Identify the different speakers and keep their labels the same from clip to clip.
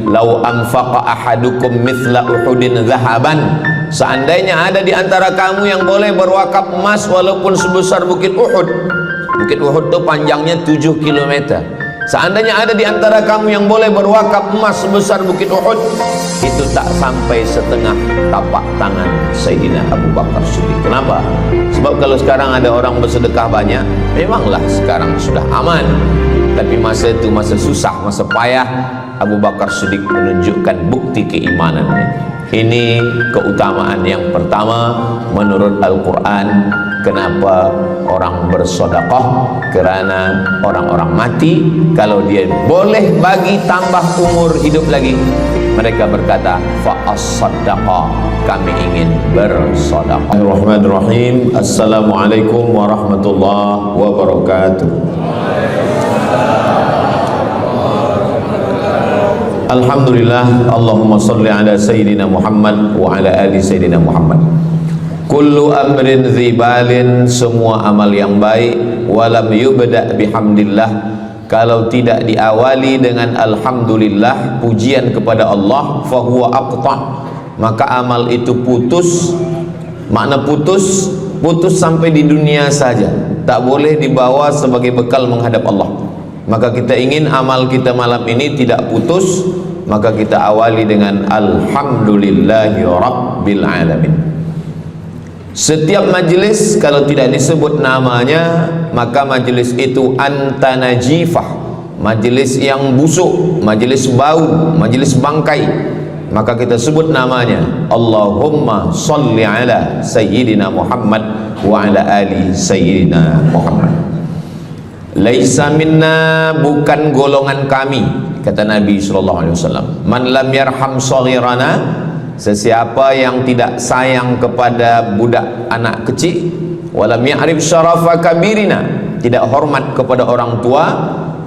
Speaker 1: lau anfaqa ahadukum mithla uhudin zahaban, seandainya ada di antara kamu yang boleh berwakaf emas walaupun sebesar bukit Uhud. Bukit Uhud itu panjangnya 7 km. Seandainya ada di antara kamu yang boleh berwakaf emas sebesar bukit Uhud, itu tak sampai setengah tapak tangan Sayyidina Abu Bakar Siddiq. Kenapa? Sebab kalau sekarang ada orang bersedekah banyak, memanglah sekarang sudah aman. Tapi masa itu masa susah, masa payah, Abu Bakar Siddiq menunjukkan bukti keimanannya. Ini keutamaan yang pertama menurut Al-Quran. Kenapa orang bersedekah? Karena orang-orang mati, kalau dia boleh bagi tambah umur hidup lagi, mereka berkata fa-as-sadaqah, kami ingin bersedekah. Bismillahirrahmanirrahim. Assalamualaikum warahmatullahi wabarakatuh. Alhamdulillah, Allahumma salli ala Sayyidina Muhammad wa ala ali Sayyidina Muhammad. Kullu amrin zibalin, semua amal yang baik, walam yubda bihamdillah, kalau tidak diawali dengan alhamdulillah, pujian kepada Allah, fahuwa aqta', maka amal itu putus. Makna putus, putus sampai di dunia saja, tak boleh dibawa sebagai bekal menghadap Allah. Maka kita ingin amal kita malam ini tidak putus, maka kita awali dengan alhamdulillahi rabbil alamin. Setiap majlis kalau tidak disebut namanya, maka majlis itu antanajifah, majlis yang busuk, majlis bau, majlis bangkai. Maka kita sebut namanya Allahumma salli ala Sayyidina Muhammad wa ala ali Sayyidina Muhammad. Laisa minna, bukan golongan kami, kata Nabi SAW. Man lam yarham saghirana, sesiapa yang tidak sayang kepada budak anak kecil, walam ya'rif syarafa kabirina, tidak hormat kepada orang tua,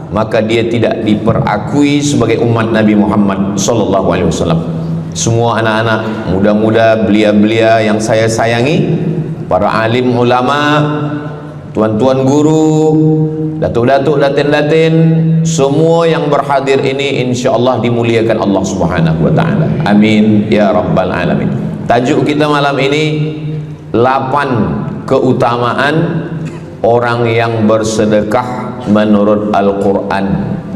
Speaker 1: maka dia tidak diperakui sebagai umat Nabi Muhammad SAW. Semua anak-anak muda-muda, belia-belia yang saya sayangi, para alim ulama, tuan-tuan guru, datuk-datuk, datin-datin, semua yang berhadir ini insyaallah dimuliakan Allah Subhanahu wa taala. Amin ya rabbal alamin. Tajuk kita malam ini 8 keutamaan orang yang bersedekah menurut Al-Quran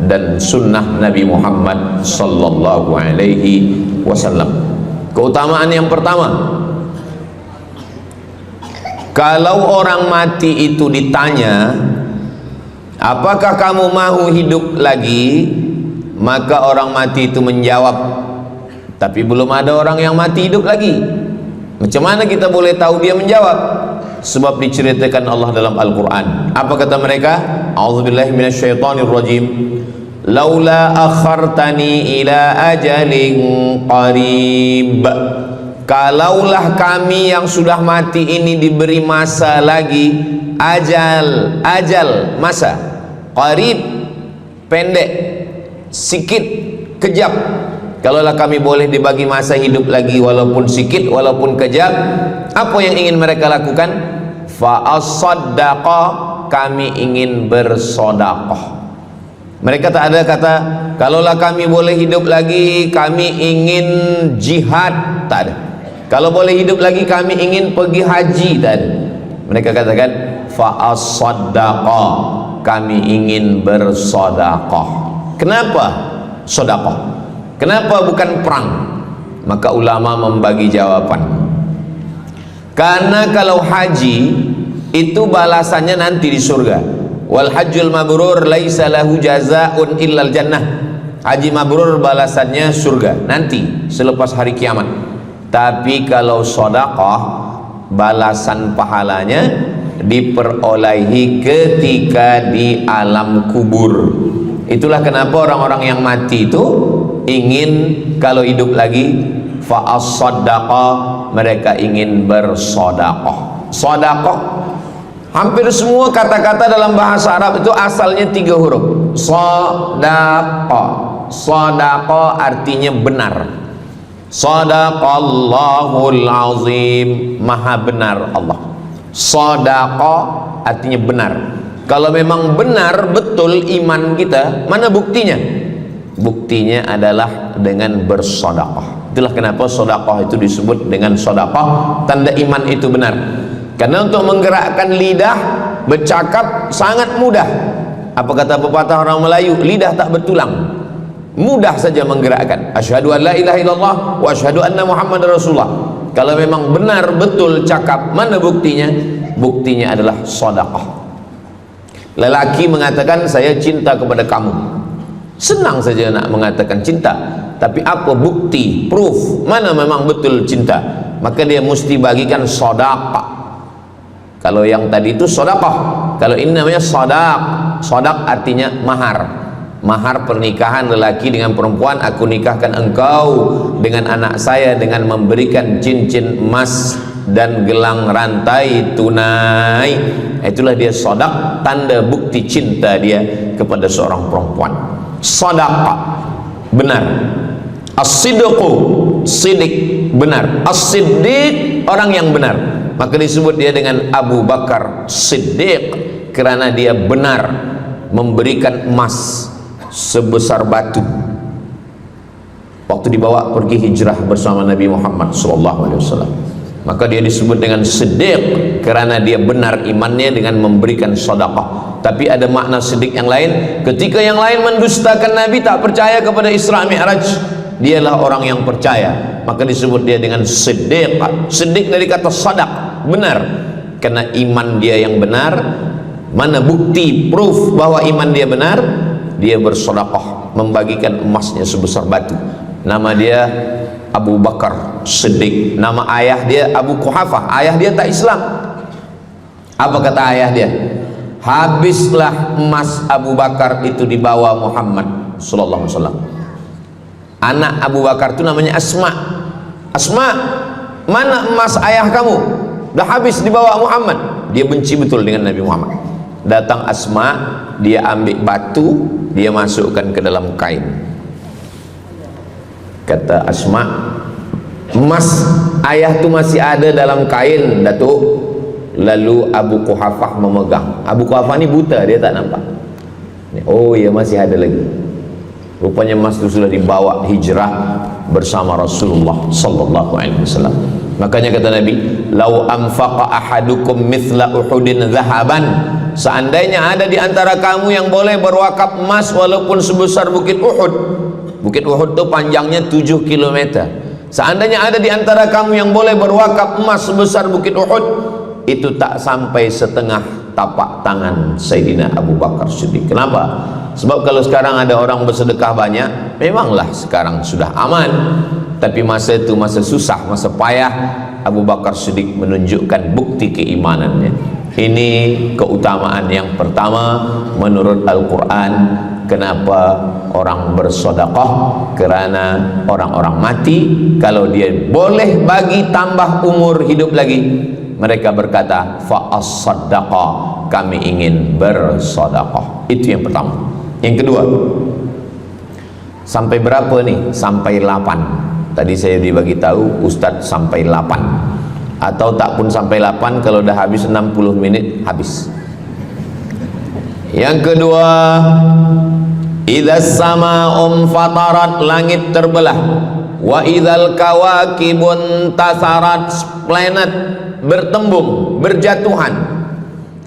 Speaker 1: dan sunnah Nabi Muhammad sallallahu alaihi wasallam. Keutamaan yang pertama, kalau orang mati itu ditanya, apakah kamu mahu hidup lagi? Maka orang mati itu menjawab, tapi belum ada orang yang mati hidup lagi. Macam mana kita boleh tahu dia menjawab? Sebab diceritakan Allah dalam Al-Quran. Apa kata mereka? A'udzubillahi minasyaitonirrajim. Laula akhartani ila ajalin qarib, kalaulah kami yang sudah mati ini diberi masa lagi, ajal masa, qarib pendek, sikit, kejap. Kalaulah kami boleh dibagi masa hidup lagi walaupun sikit, walaupun kejap, apa yang ingin mereka lakukan? Fa-as-sadaqah, kami ingin bersedekah. Mereka tak ada kata kalaulah kami boleh hidup lagi kami ingin jihad, tak ada. Kalau boleh hidup lagi kami ingin pergi haji, tak ada. Mereka katakan fa-as-sadaqah, kami ingin bersedekah. Kenapa sedekah? Kenapa bukan perang? Maka ulama membagi jawaban. Karena kalau haji itu balasannya nanti di surga. Wal hajjul mabrur laisa lahu jazaa'un illal jannah. Haji mabrur balasannya surga nanti selepas hari kiamat. Tapi kalau sedekah, balasan pahalanya diperolehi ketika di alam kubur. Itulah kenapa orang-orang yang mati itu ingin kalau hidup lagi fa-as-sadaqah, mereka ingin bersedekah. Sedekah, hampir semua kata-kata dalam bahasa Arab itu asalnya 3 huruf. Sadaqah. Sadaqah artinya benar. Sadaqallahul azim, maha benar Allah. Sadaqah artinya benar. Kalau memang benar betul iman kita, mana buktinya? buktinya adalah dengan bersedekah. Itulah kenapa sedekah itu disebut dengan sedekah, tanda iman itu benar. Karena untuk menggerakkan lidah bercakap sangat mudah. Apa kata pepatah orang Melayu, lidah tak bertulang, mudah saja menggerakkan. Asyhadu an la ilaha illallah wa asyhadu anna Muhammadar Rasulullah. Kalau memang benar betul cakap, mana buktinya? Buktinya adalah sedekah. Lelaki mengatakan saya cinta kepada kamu, senang saja nak mengatakan cinta, tapi apa bukti, proof, mana memang betul cinta? Maka dia mesti bagikan sedekah. Kalau yang tadi itu sedekah, kalau ini namanya sadaq. Sadaq artinya mahar. Mahar pernikahan lelaki dengan perempuan, aku nikahkan engkau dengan anak saya dengan memberikan cincin emas dan gelang rantai tunai. Itulah dia sadaq, tanda bukti cinta dia kepada seorang perempuan. Sadaqah, benar. As-sidqu, sidik, benar. As-siddiq, orang yang benar. Maka disebut dia dengan Abu Bakar Siddiq, kerana dia benar memberikan emas sebesar batu waktu dibawa pergi hijrah bersama Nabi Muhammad SAW. Maka dia disebut dengan Siddiq kerana dia benar imannya dengan memberikan sedekah. Tapi ada makna siddiq yang lain. Ketika yang lain mendustakan Nabi, tak percaya kepada Isra Mi'raj, dialah orang yang percaya, maka disebut dia dengan Siddiq. Siddiq dari kata sadaq, benar. Karena iman dia yang benar. Mana bukti, proof bahwa iman dia benar? Dia bersedekah, membagikan emasnya sebesar batu. Nama dia Abu Bakar Siddiq. Nama ayah dia Abu Quhafah. Ayah dia tak Islam. Apa kata ayah dia? Habislah emas Abu Bakar itu dibawa Muhammad sallallahu alaihi wasallam. Anak Abu Bakar itu namanya Asma. Asma, mana emas ayah kamu? Dah habis dibawa Muhammad. Dia benci betul dengan Nabi Muhammad. Datang Asma, dia ambil batu, dia masukkan ke dalam kain. Kata Asma, emas ayah tu masih ada dalam kain, Datuk. Lalu Abu Quhafah memegang. Abu Quhafah ni buta, dia tak nampak. Oh ya, masih ada lagi. Rupanya emas itu sudah dibawa hijrah bersama Rasulullah sallallahu alaihi wasallam. Makanya kata Nabi, "Lau anfaqa ahadukum mithla Uhudin zahaban." Seandainya ada di antara kamu yang boleh berwakaf emas walaupun sebesar bukit Uhud. Bukit Uhud itu panjangnya 7 km. Seandainya ada di antara kamu yang boleh berwakaf emas sebesar bukit Uhud, itu tak sampai setengah tapak tangan Sayyidina Abu Bakar Siddiq. Kenapa? Sebab kalau sekarang ada orang bersedekah banyak, memanglah sekarang sudah aman. Tapi masa itu masa susah, masa payah, Abu Bakar Siddiq menunjukkan bukti keimanannya. Ini keutamaan yang pertama menurut Al-Quran. Kenapa orang bersedekah? Kerana orang-orang mati, kalau dia boleh bagi tambah umur hidup lagi, mereka berkata fa-as-saddaqa, kami ingin bersedekah. Itu yang pertama. Yang kedua, sampai berapa nih? Sampai 8. Tadi saya dibagi tahu Ustadz sampai 8. Atau tak pun sampai 8, kalau dah habis 60 menit habis. Yang kedua, idzas sama'um fatarat, langit terbelah. Wa idzal kawakibun tasarat, planet bertembung, berjatuhan.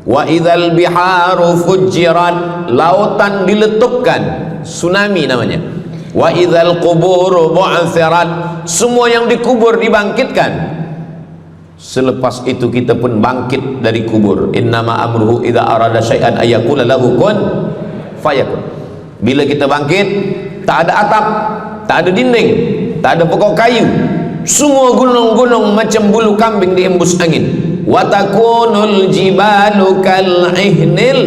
Speaker 1: Wa idzal biharu fujirat, lautan diletupkan, tsunami namanya. Wa idzal quburu bu'athirat, semua yang dikubur dibangkitkan. Selepas itu kita pun bangkit dari kubur. Innama amruhu idza arada syai'an ayyaqula lahu kun fayakun. Bila kita bangkit, tak ada atap, tak ada dinding, tak ada pokok kayu. Semua gunung-gunung macam bulu kambing dihembus angin. Wa takunul jibalu kal ihnil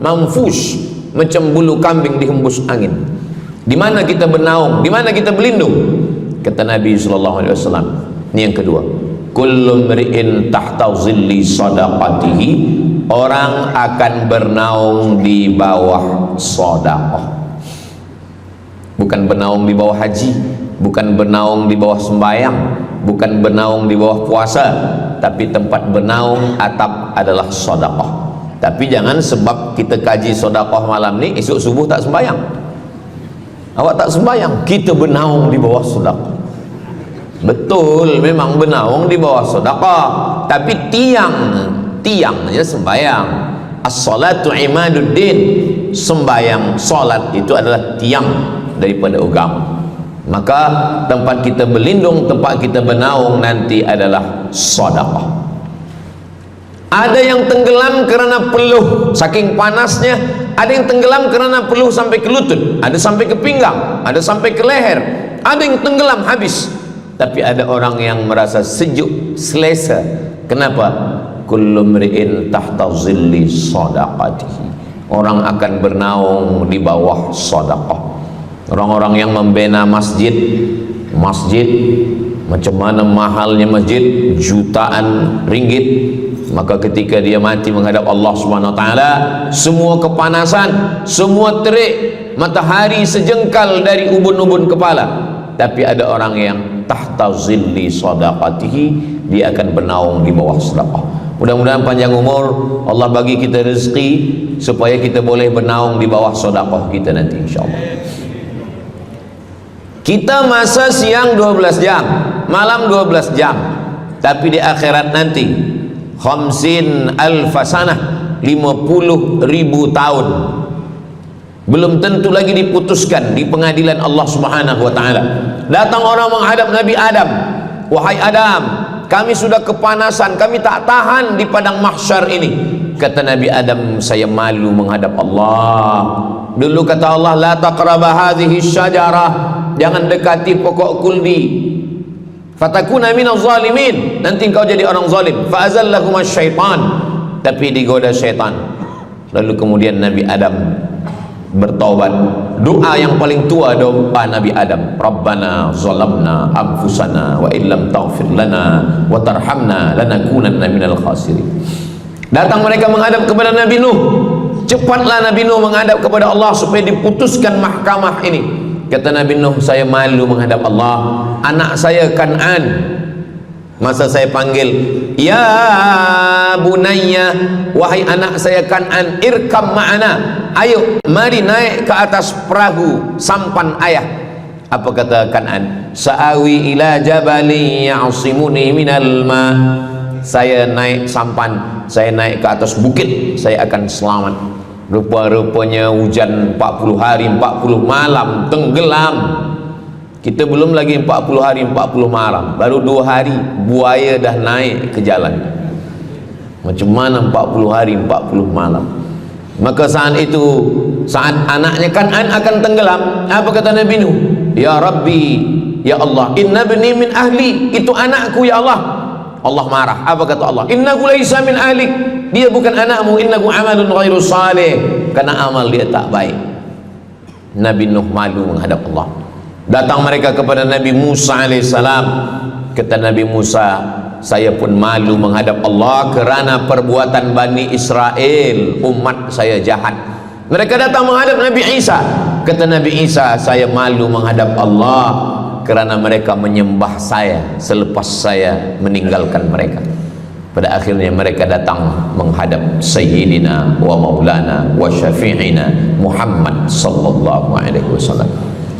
Speaker 1: manfush, macam bulu kambing dihembus angin. Di mana kita bernaung? Di mana kita berlindung? Kata Nabi sallallahu alaihi wasallam. Ini yang kedua. Kullu mri'in tahta zilli sadaqatihi, orang akan bernaung di bawah sedekah. Bukan bernaung di bawah haji, bukan bernaung di bawah sembahyang, bukan bernaung di bawah puasa, tapi tempat bernaung atap adalah sedekah. Tapi jangan sebab kita kaji sedekah malam ni, esok subuh tak sembahyang. Awak tak sembahyang, kita bernaung di bawah sedekah. Betul, memang bernaung di bawah sedekah, tapi tiang aja sembahyang. As-salatu imaduddin, sembahyang solat itu adalah tiang daripada agama. Maka tempat kita berlindung, tempat kita bernaung nanti adalah sedekah. Ada yang tenggelam kerana peluh saking panasnya, ada yang tenggelam kerana peluh sampai ke lutut, ada sampai ke pinggang, ada sampai ke leher, ada yang tenggelam habis. Tapi ada orang yang merasa sejuk, selesa. Kenapa? Kullu mri'in tahta zilli sadaqatihi. Orang akan bernaung di bawah sedekah. Orang-orang yang membina masjid, macam mana mahalnya masjid, jutaan ringgit. Maka ketika dia mati menghadap Allah Subhanahu wa taala, semua kepanasan, semua terik, matahari sejengkal dari ubun-ubun kepala. Tapi ada orang yang tahta zilli sadaqatihi, dia akan bernaung di bawah sedekah. Mudah-mudahan panjang umur, Allah bagi kita rezeki supaya kita boleh bernaung di bawah sedekah kita nanti insyaallah. Kita masa siang 12 jam, malam 12 jam. Tapi di akhirat nanti khamsin alfasanah, 50.000 tahun, belum tentu lagi diputuskan di pengadilan Allah Subhanahu wa taala. Datang orang menghadap Nabi Adam, wahai Adam, kami sudah kepanasan, kami tak tahan di padang mahsyar ini. Kata Nabi Adam, saya malu menghadap Allah. Dulu kata Allah, la taqraba hadhihi syajarah, jangan dekati pokok kuldi, fatakuna minaz zalimin, nanti engkau jadi orang zalim. Fa azallahuma syaitan, tapi digoda syaitan. Lalu kemudian Nabi Adam bertaubat. Doa yang paling tua doa Nabi Adam, Rabbana zalamna anfusana wa illam taghfir lana wa tarhamna lanakunanna minal khasirin. Datang mereka menghadap kepada Nabi Nuh. Cepatlah Nabi Nuh menghadap kepada Allah supaya diputuskan mahkamah ini. Kata Nabi Nuh, saya malu menghadap Allah. Anak saya Kan'an, masa saya panggil, ya bunayya, wahai anak saya Kan'an, irkam ma'ana, ayo mari naik ke atas perahu sampan ayah. Apa kata Kan'an? Sa'awi ila jabali ya'simuni minal ma, saya naik sampan, saya naik ke atas bukit, saya akan selamat. Rupa-rupanya hujan 40 hari 40 malam, tenggelam. Kita belum lagi 40 hari 40 malam, baru 2 hari buaya dah naik ke jalan. Macam mana 40 hari 40 malam? Maka saat itu, saat anaknya Kan'an akan tenggelam, apa kata Nabi Nuh? Ya Rabbi, ya Allah, inna bani min ahli, itu anakku ya Allah. Allah marah. Apa kata Allah? Innahu laisa min ahlik, dia bukan anakmu. Innahu amalun ghairu salih, karena amal dia tak baik. Nabi Nuh malu menghadap Allah. Datang mereka kepada Nabi Musa alaihissalam. Kata Nabi Musa, saya pun malu menghadap Allah kerana perbuatan Bani Israel, umat saya jahat. Mereka datang menghadap Nabi Isa. Kata Nabi Isa, saya malu menghadap Allah kerana mereka menyembah saya selepas saya meninggalkan mereka. Pada akhirnya mereka datang menghadap Sayyidina wa Maulana wa Syafi'ina Muhammad sallallahu alaihi wasallam.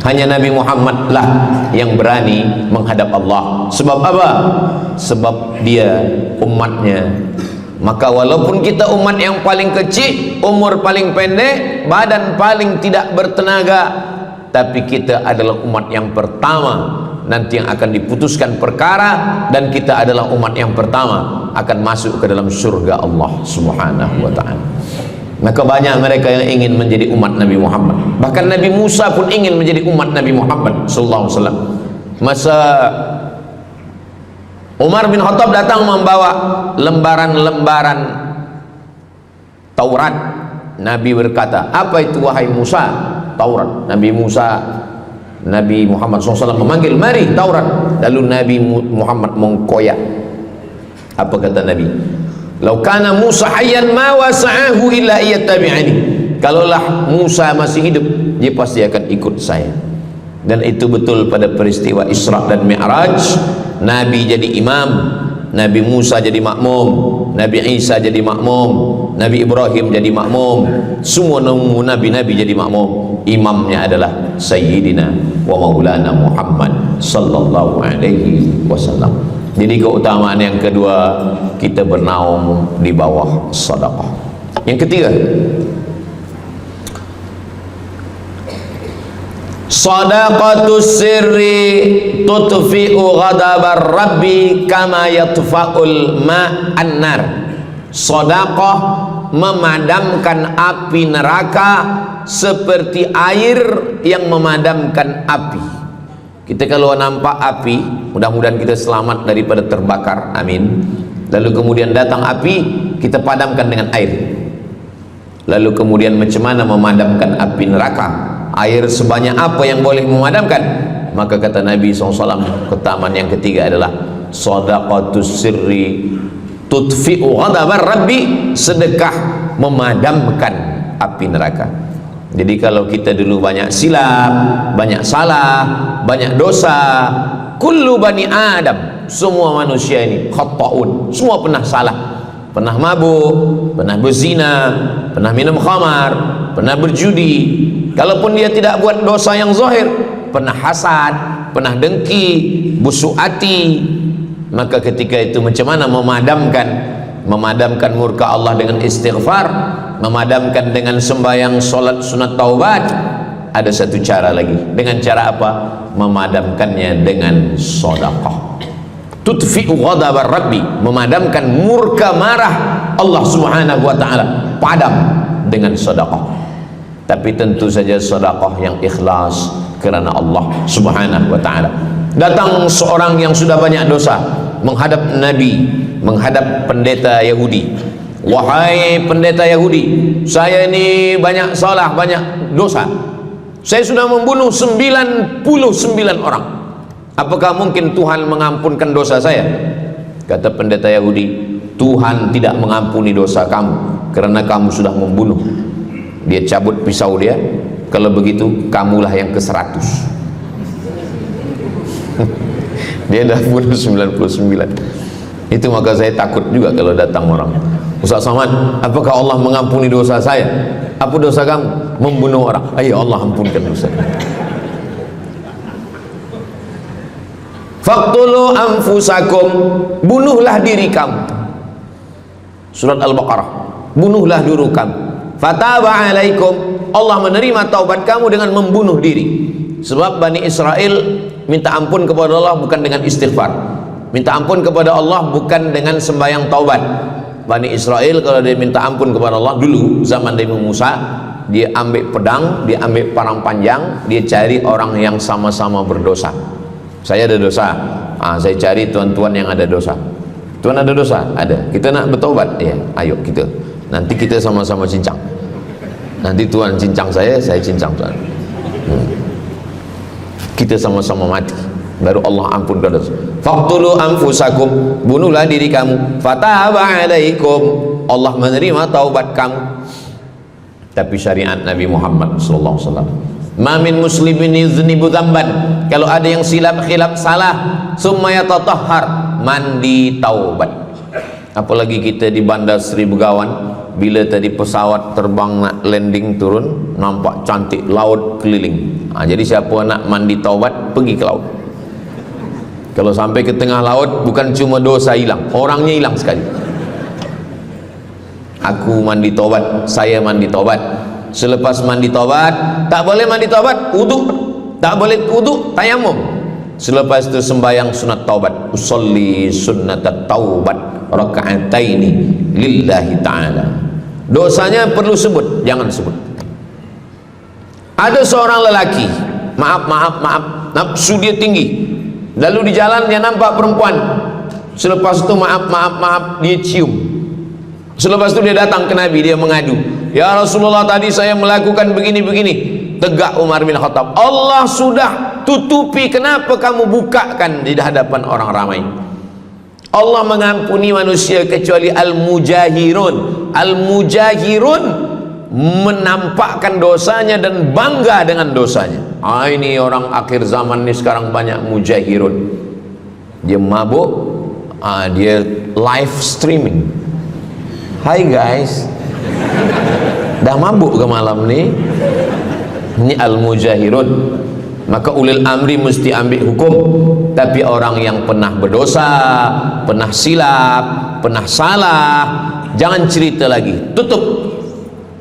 Speaker 1: Hanya Nabi Muhammad lah yang berani menghadap Allah. Sebab apa? Sebab dia umatnya. Maka walaupun kita umat yang paling kecil, umur paling pendek, badan paling tidak bertenaga, tapi kita adalah umat yang pertama nanti yang akan diputuskan perkara, dan kita adalah umat yang pertama akan masuk ke dalam surga Allah Subhanahu wa ta'ala. Maka banyak mereka yang ingin menjadi umat Nabi Muhammad. Bahkan Nabi Musa pun ingin menjadi umat Nabi Muhammad sallallahu alaihi wasallam. Masa Umar bin Khattab datang membawa lembaran-lembaran Taurat, Nabi berkata, apa itu wahai Musa? Taurat. Nabi Muhammad SAW memanggil, mari Taurat. Lalu Nabi Muhammad mengkoyak. Apa kata Nabi? Lau kana Musa hayyan ma wasa'ahu illa iyattabi'ani. Kalaulah Musa masih hidup, dia pasti akan ikut saya. Dan itu betul pada peristiwa Isra dan Mi'raj. Nabi jadi imam, Nabi Musa jadi makmum, Nabi Isa jadi makmum, Nabi Ibrahim jadi makmum, semua nabi-nabi jadi makmum. imamnya adalah Sayyidina wa Maulana Muhammad sallallahu alaihi wasallam. Jadi keutamaan yang kedua, kita bernaung di bawah sedekah. Yang ketiga, sadaqatus sirri tutfi'u ghadabar rabbi kama yatfa'ul ma'an nar. Sedekah memadamkan api neraka seperti air yang memadamkan api. Kita kalau nampak api, mudah-mudahan kita selamat daripada terbakar, amin. Lalu kemudian datang api, kita padamkan dengan air. Lalu kemudian macam mana memadamkan api neraka? Air sebanyak apa yang boleh memadamkan? Maka kata Nabi SAW, keutamaan yang ketiga adalah sadaqatus sirri tutfi'u ghadabar rabbi, sedekah memadamkan api neraka. Jadi kalau kita dulu banyak silap, banyak salah, banyak dosa, kullu bani Adam, semua manusia ini khata'un, semua pernah salah, pernah mabuk, pernah berzina, pernah minum khamar, pernah berjudi. Kalaupun dia tidak buat dosa yang zahir, pernah hasad, pernah dengki, busuk hati. Maka ketika itu macam mana memadamkan murka Allah dengan istighfar, memadamkan dengan sembahyang solat sunat taubat? Ada satu cara lagi. Dengan cara apa? Memadamkannya dengan sedekah. Tutfi'u ghadabar rabbi, memadamkan murka marah Allah Subhanahu wa taala, padam dengan sedekah. Tapi tentu saja sedekah yang ikhlas kerana Allah Subhanahu wa taala. Datang seorang yang sudah banyak dosa menghadap Nabi, menghadap pendeta Yahudi. Wahai pendeta Yahudi, saya ini banyak salah, banyak dosa. Saya sudah membunuh 99 orang. Apakah mungkin Tuhan mengampunkan dosa saya? Kata pendeta Yahudi, Tuhan tidak mengampuni dosa kamu kerana kamu sudah membunuh. Dia cabut pisau dia. Kalau begitu, kamulah yang ke-100. Dia dah bunuh 99. Itu maka saya takut juga kalau datang orang, Ustaz Somad, apakah Allah mengampuni dosa saya? Apa dosa kamu? Membunuh orang. Ayo Allah ampunkan dosa. Faqtulu anfusakum, bunuhlah diri kamu. Surat Al-Baqarah. Bunuhlah diri kamu. Fataba alaikum, Allah menerima taubat kamu dengan membunuh diri. Sebab Bani Israel minta ampun kepada Allah bukan dengan istighfar, minta ampun kepada Allah bukan dengan sembahyang taubat. Bani Israel kalau dia minta ampun kepada Allah dulu zaman Nabi Musa, dia ambil pedang, dia ambil parang panjang, dia cari orang yang sama-sama berdosa. Saya ada dosa, saya cari tuan-tuan yang ada dosa. Tuan ada dosa? Ada. Kita nak bertaubat? Ya, ayo kita. Nanti kita sama-sama cincang. Nanti tuan cincang saya cincang tuan. Kita sama-sama mati, baru Allah ampunkan dosa. Faqtulu anfusakum, bunuhlah diri kamu. Fataba alaikum, Allah menerima taubat kamu. Tapi syariat Nabi Muhammad sallallahu alaihi wasallam, ma min muslimin yuznibu dzamban, kalau ada yang silap khilaf salah, summa yatatahhar, mandi taubat. Apalagi kita di Bandar Seri Begawan, bila tadi pesawat terbang nak landing turun, nampak cantik laut keliling. Jadi siapa nak mandi taubat, pergi ke laut. Kalau sampai ke tengah laut, bukan cuma dosa hilang, orangnya hilang sekali. Aku mandi taubat, saya mandi taubat. Selepas mandi taubat, tak boleh mandi taubat, uduk. Tak boleh uduk, tayamum. Selepas itu sembahyang sunat taubat, usolli sunnatat taubat raka'ataini lillahi ta'ala. Dosanya perlu sebut, jangan sebut. Ada seorang lelaki, maaf, nafsu dia tinggi. Lalu di jalan dia nampak perempuan. Selepas itu maaf, dia cium. Selepas itu dia datang ke Nabi, dia mengadu, ya Rasulullah, tadi saya melakukan begini-begini. Tegak Umar bin Khattab, Allah sudah tutupi, kenapa kamu bukakan di hadapan orang ramai? Allah mengampuni manusia kecuali al-mujahirun. Al-mujahirun menampakkan dosanya dan bangga dengan dosanya. Ini orang akhir zaman ini sekarang banyak mujahirun. Dia mabuk, dia live streaming. Hai guys, dah mabuk ke malam ni? Ini al-mujahirun. Maka ulil amri mesti ambil hukum. Tapi orang yang pernah berdosa, pernah silap, pernah salah, jangan cerita lagi, tutup.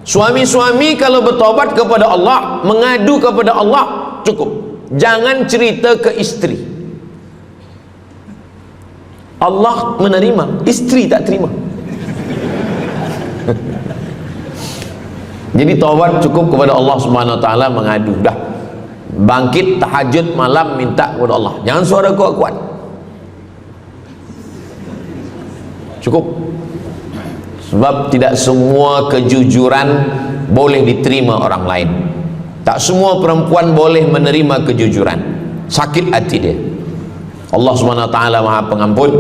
Speaker 1: Suami-suami kalau bertobat kepada Allah, mengadu kepada Allah, cukup. Jangan cerita ke istri. Allah menerima, istri tak terima. Jadi taubat cukup kepada Allah Subhanahu wa taala, mengadu. Dah bangkit tahajud malam minta kepada Allah. Jangan suara kuat-kuat. Cukup. Sebab tidak semua kejujuran boleh diterima orang lain. Tak semua perempuan boleh menerima kejujuran. Sakit hati dia. Allah Subhanahu wa taala Maha Pengampun.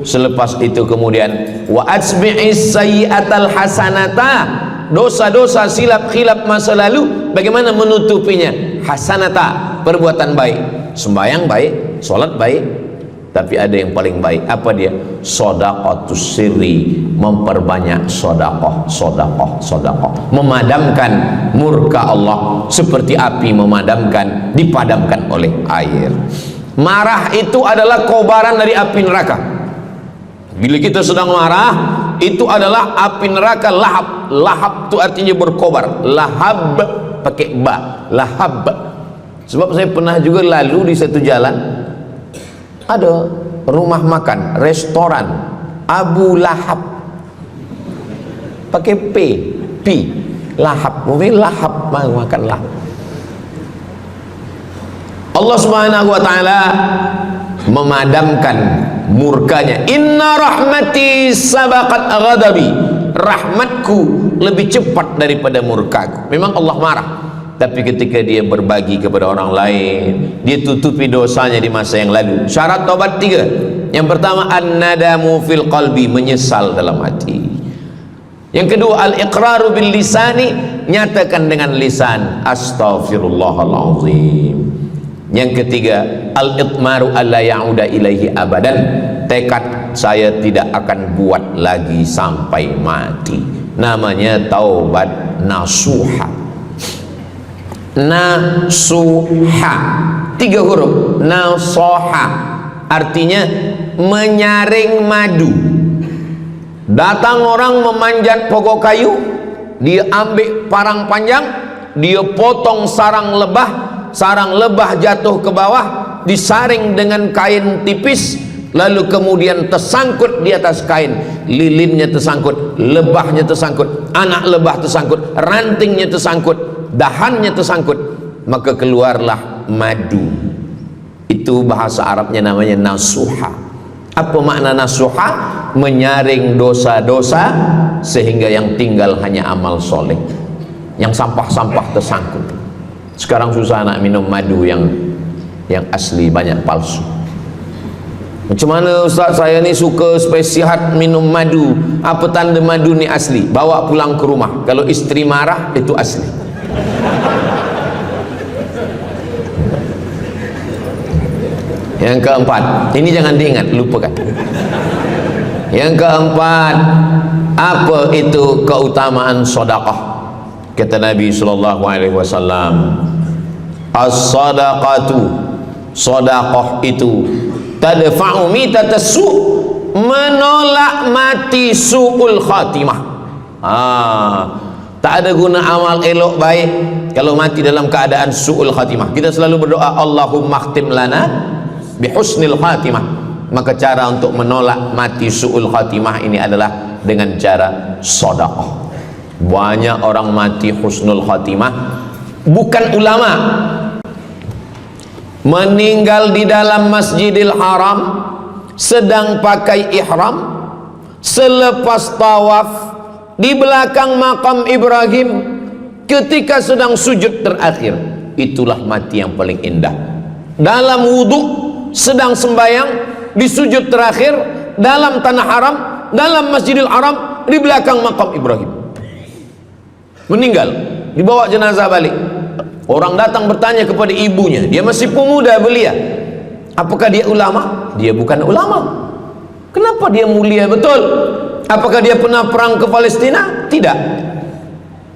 Speaker 1: Selepas itu kemudian wa asbi'is sayyi'atal hasanata, dosa-dosa silap khilaf masa lalu bagaimana menutupinya? Hasanata, perbuatan baik. Sembahyang baik, solat baik, tapi ada yang paling baik. Apa dia? Shadaqatus sirri, memperbanyak sedekah, sedekah, sedekah. Memadamkan murka Allah seperti api memadamkan, dipadamkan oleh air. Marah itu adalah kobaran dari api neraka. Bila kita sedang marah, itu adalah api neraka lahab. Lahab itu artinya berkobar. Lahab pakai ba, lahab. Sebab saya pernah juga lalu di satu jalan, ada rumah makan, restoran Abu Lahab, pakai P, lahab, mungkin lahab, makan lahab. Allah Subhanahu wa taala memadamkan murkanya. Inna rahmati sabaqat ghadabi, rahmatku lebih cepat daripada murkaku. Memang Allah marah, tapi ketika dia berbagi kepada orang lain, dia tutupi dosanya di masa yang lalu. Syarat taubat 3. Yang pertama, an-nadamu fil qalbi, menyesal dalam hati. Yang kedua, al-iqraru bil lisani, nyatakan dengan lisan, astaghfirullahalazim. Yang ketiga, al-itmaru alla ya'uda ilaihi abadan, tekad saya tidak akan buat lagi sampai mati. Namanya taubat nasuha. Nasuha, 3 huruf. Nasoha artinya menyaring madu. Datang orang memanjat pokok kayu, dia ambil parang panjang, dia potong sarang lebah jatuh ke bawah, disaring dengan kain tipis, lalu kemudian tersangkut di atas kain, lilinnya tersangkut, lebahnya tersangkut, anak lebah tersangkut, rantingnya tersangkut, dahannya tersangkut, maka keluarlah madu. Itu bahasa Arabnya namanya nasuha. Apa makna nasuha? Menyaring dosa-dosa sehingga yang tinggal hanya amal soleh, yang sampah-sampah tersangkut. Sekarang susah nak minum madu yang asli, banyak palsu. Macam mana Ustaz, saya ni suka spesihat minum madu. Apa tanda madu ni asli? Bawa pulang ke rumah, kalau istri marah itu asli. Yang keempat, ini jangan diingat, lupakan. Yang keempat, apa itu keutamaan sedekah? Kata Nabi sallallahu alaihi wasallam, as-sadaqatu, sedekah itu tadfa'u mitatas su', menolak mati su'ul khatimah. Tak ada guna amal elok baik kalau mati dalam keadaan su'ul khatimah. Kita selalu berdoa, Allahumma khtim lana bihusnil khatimah. Maka cara untuk menolak mati su'ul khatimah ini adalah dengan cara sedekah. Banyak orang mati husnul khatimah, bukan ulama, meninggal di dalam Masjidil Haram sedang pakai ihram, selepas tawaf di belakang makam Ibrahim ketika sedang sujud terakhir. Itulah mati yang paling indah. Dalam wudhu, sedang sembahyang, di sujud terakhir, dalam tanah haram, dalam Masjidil Haram, di belakang makam Ibrahim. Meninggal, dibawa jenazah balik. Orang datang bertanya kepada ibunya, dia masih pemuda belia, apakah dia ulama? Dia bukan ulama. Kenapa dia mulia betul? Apakah dia pernah perang ke Palestina? Tidak.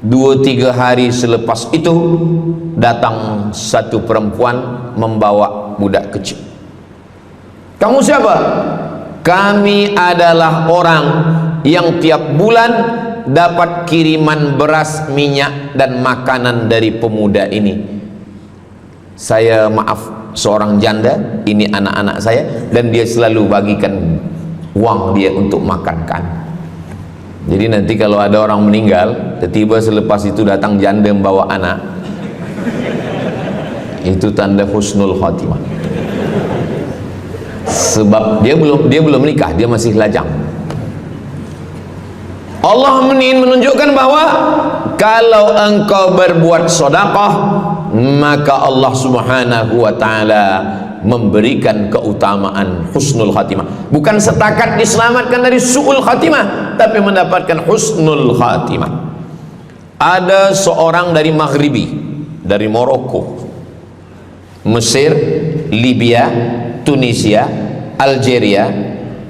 Speaker 1: 2-3 hari selepas itu datang satu perempuan membawa budak kecil. Kamu siapa? Kami adalah orang yang tiap bulan dapat kiriman beras, minyak dan makanan dari pemuda ini. Saya maaf, seorang janda, ini anak-anak saya, dan dia selalu bagikan uang dia untuk makankan. Jadi nanti kalau ada orang meninggal, tiba-tiba selepas itu datang janda membawa anak, itu tanda husnul khatimah. Sebab dia belum menikah, dia masih lajang. Allah menunjukkan bahwa kalau engkau berbuat sedekah, maka Allah Subhanahu wa taala memberikan keutamaan husnul khatimah. Bukan setakat diselamatkan dari su'ul khatimah, tapi mendapatkan husnul khatimah. Ada seorang dari Maghribi, dari Maroko, Mesir, Libya, Tunisia, Algeria,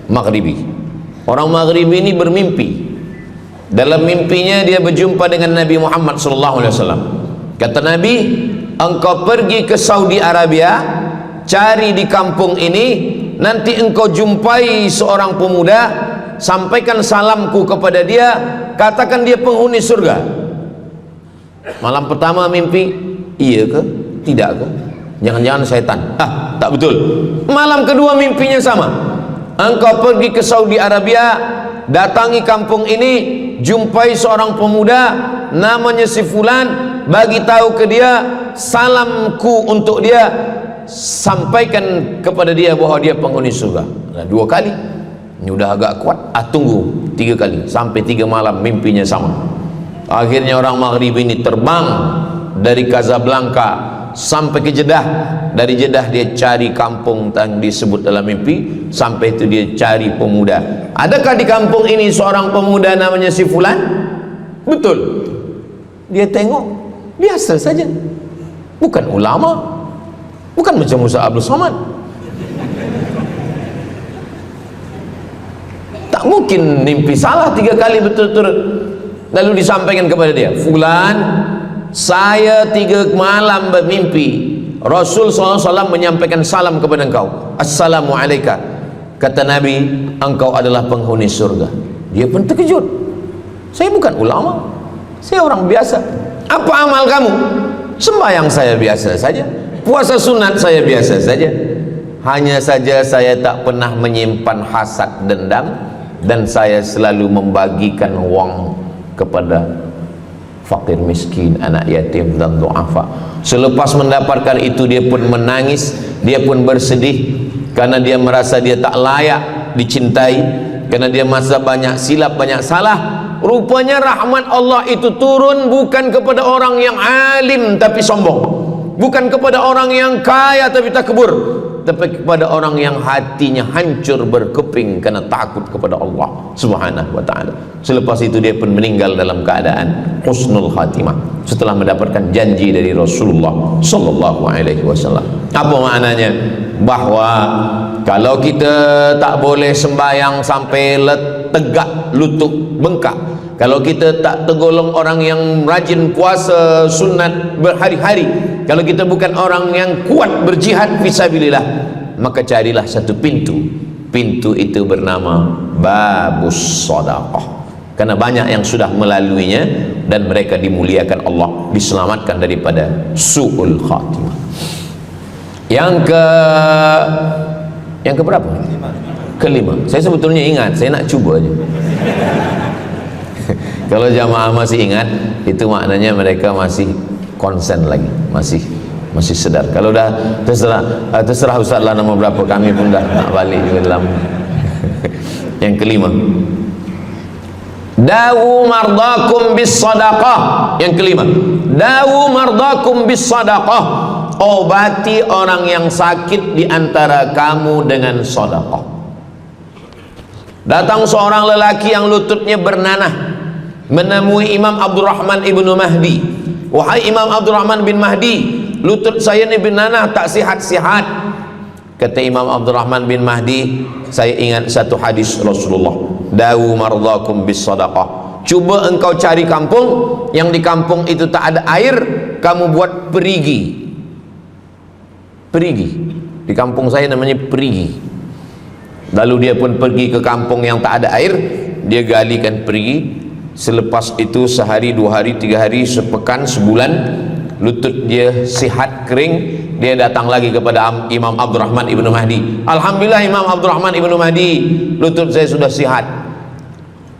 Speaker 1: Maghribi. Orang Maghribi ini bermimpi. Dalam mimpinya dia berjumpa dengan Nabi Muhammad SAW. Kata Nabi, engkau pergi ke Saudi Arabia, cari di kampung ini, nanti engkau jumpai seorang pemuda, sampaikan salamku kepada dia, katakan dia penghuni surga. Malam pertama mimpi, iya ke? Tidak ke? Jangan-jangan setan. Tak betul. Malam kedua mimpinya sama. Engkau pergi ke Saudi Arabia, datangi kampung ini, jumpai seorang pemuda namanya si fulan, bagi tahu ke dia, salamku untuk dia, sampaikan kepada dia bahwa dia penghuni surga. Nah, 2 kali ini udah agak kuat. Tunggu 3 kali, sampai 3 malam mimpinya sama. Akhirnya orang Maghrib ini terbang dari Casablanca sampai ke Jeddah. Dari Jeddah dia cari kampung yang disebut dalam mimpi, sampai itu dia cari pemuda. Adakah di kampung ini seorang pemuda namanya si fulan? Betul. Dia tengok biasa saja, bukan ulama, bukan macam Musa Abdul Somad. Tak mungkin mimpi salah 3 kali betul-betul. Lalu disampaikan kepada dia, fulan, saya 3 malam bermimpi Rasul SAW menyampaikan salam kepada engkau, Assalamualaikum. Kata Nabi, engkau adalah penghuni surga. Dia pun terkejut. Saya bukan ulama, saya orang biasa. Apa amal kamu? Sembahyang saya biasa saja, puasa sunat saya biasa saja. Hanya saja saya tak pernah menyimpan hasad dendam, dan saya selalu membagikan uang kepada fakir miskin, anak yatim dan du'afa. Selepas mendapatkan itu, dia pun menangis, dia pun bersedih, karena dia merasa dia tak layak dicintai, karena dia masa banyak silap, banyak salah. Rupanya rahmat Allah itu turun bukan kepada orang yang alim tapi sombong, bukan kepada orang yang kaya tapi takbur, tapi kepada orang yang hatinya hancur berkeping karena takut kepada Allah Subhanahu wa ta'ala. Selepas itu dia pun meninggal dalam keadaan husnul khatimah, setelah mendapatkan janji dari Rasulullah sallallahu alaihi wasallam. Apa maknanya? Bahwa kalau kita tak boleh sembahyang sampai tegak lutut bengkak, kalau kita tak tergolong orang yang rajin puasa sunat berhari-hari, kalau kita bukan orang yang kuat berjihad fisabilillah, maka carilah satu pintu. Pintu itu bernama babus sedekah, karena banyak yang sudah melaluinya dan mereka dimuliakan Allah, diselamatkan daripada su'ul khatimah. Yang keberapa? Kelima. Saya sebetulnya ingat, saya nak cuba aja. Kalau jamaah masih ingat, itu maknanya mereka masih konsen lagi, masih sedar. Kalau dah terserah Ustaz lah nama berapa, kami pun dah nak balik juga dalam. Yang kelima, dawu mardakum bis sadaqah. Yang kelima, dawu mardakum bis sadaqah. Obati orang yang sakit di antara kamu dengan sedekah. Datang seorang lelaki yang lututnya bernanah menemui Imam Abdurrahman ibnu Mahdi. Wahai Imam Abdurrahman bin Mahdi, lutut saya ni bernanah, tak sihat-sihat. Kata Imam Abdurrahman bin Mahdi, saya ingat satu hadis Rasulullah, dawu mardakum bis sadaqah. Cuba engkau cari kampung yang di kampung itu tak ada air, kamu buat perigi. Perigi di kampung saya namanya perigi. Lalu dia pun pergi ke kampung yang tak ada air, dia galikan perigi. Selepas itu sehari, 2 hari, 3 hari, sepekan, sebulan, lutut dia sihat kering. Dia datang lagi kepada Imam Abdurrahman Ibnu Mahdi. Alhamdulillah Imam Abdurrahman Ibnu Mahdi, lutut saya sudah sihat.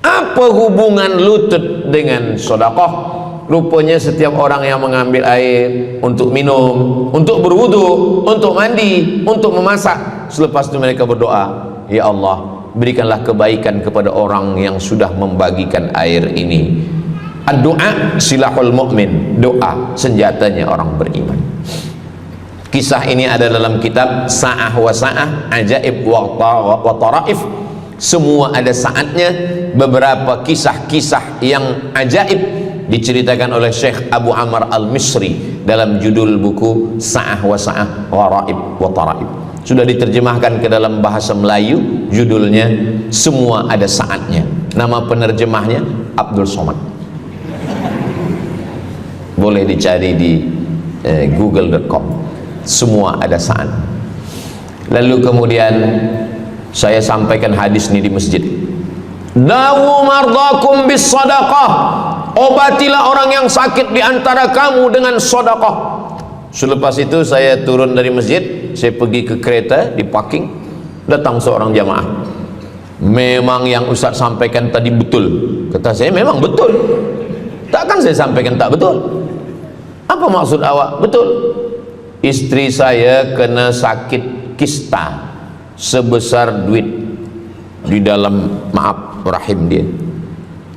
Speaker 1: Apa hubungan lutut dengan sedekah? Rupanya setiap orang yang mengambil air untuk minum, untuk berwudu, untuk mandi, untuk memasak, selepas itu mereka berdoa, ya Allah, berikanlah kebaikan kepada orang yang sudah membagikan air ini. Ad-du'a silahul mu'min, doa senjatanya orang beriman. Kisah ini ada dalam kitab Sa'ah wa Sa'ah, Ajaib wa Taraif. Semua ada saatnya. Beberapa kisah-kisah yang ajaib diceritakan oleh Syekh Abu Amr Al-Misri dalam judul buku Sa'ah wa Sa'ah, Gharaib wa Taraib. Sudah diterjemahkan ke dalam bahasa Melayu, judulnya Semua Ada Saatnya. Nama penerjemahnya Abdul Somad. Boleh dicari di google.com. Semua ada saat. Lalu kemudian saya sampaikan hadis ini di masjid. Dawu mardakum bis sadaqah. Obatilah orang yang sakit di antara kamu dengan sedekah. Selepas itu saya turun dari masjid, saya pergi ke kereta, di parking, datang seorang jamaah. Memang yang Ustaz sampaikan tadi betul. Kata saya, memang betul. Takkan saya sampaikan tak betul? Apa maksud awak? Betul. Istri saya kena sakit kista sebesar duit di dalam, maaf, rahim dia.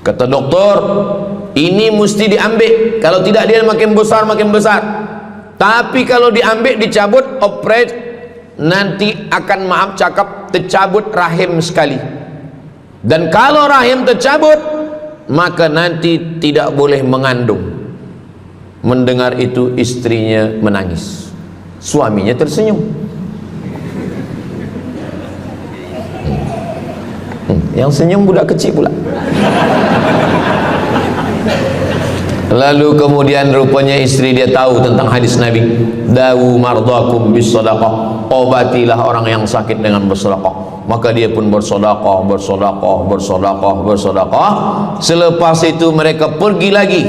Speaker 1: Kata doktor, ini mesti diambil, kalau tidak dia makin besar makin besar. Tapi kalau diambil, dicabut, operate, nanti akan, maaf cakap, tercabut rahim sekali. Dan kalau rahim tercabut, maka nanti tidak boleh mengandung. Mendengar itu istrinya menangis, suaminya tersenyum. Yang senyum budak kecil pula. Lalu kemudian rupanya istri dia tahu tentang hadis Nabi, dawu mardakum bis sadaqah, obatilah orang yang sakit dengan bersedekah. Maka dia pun bersedekah, bersedekah, bersedekah, bersedekah. Selepas itu mereka pergi lagi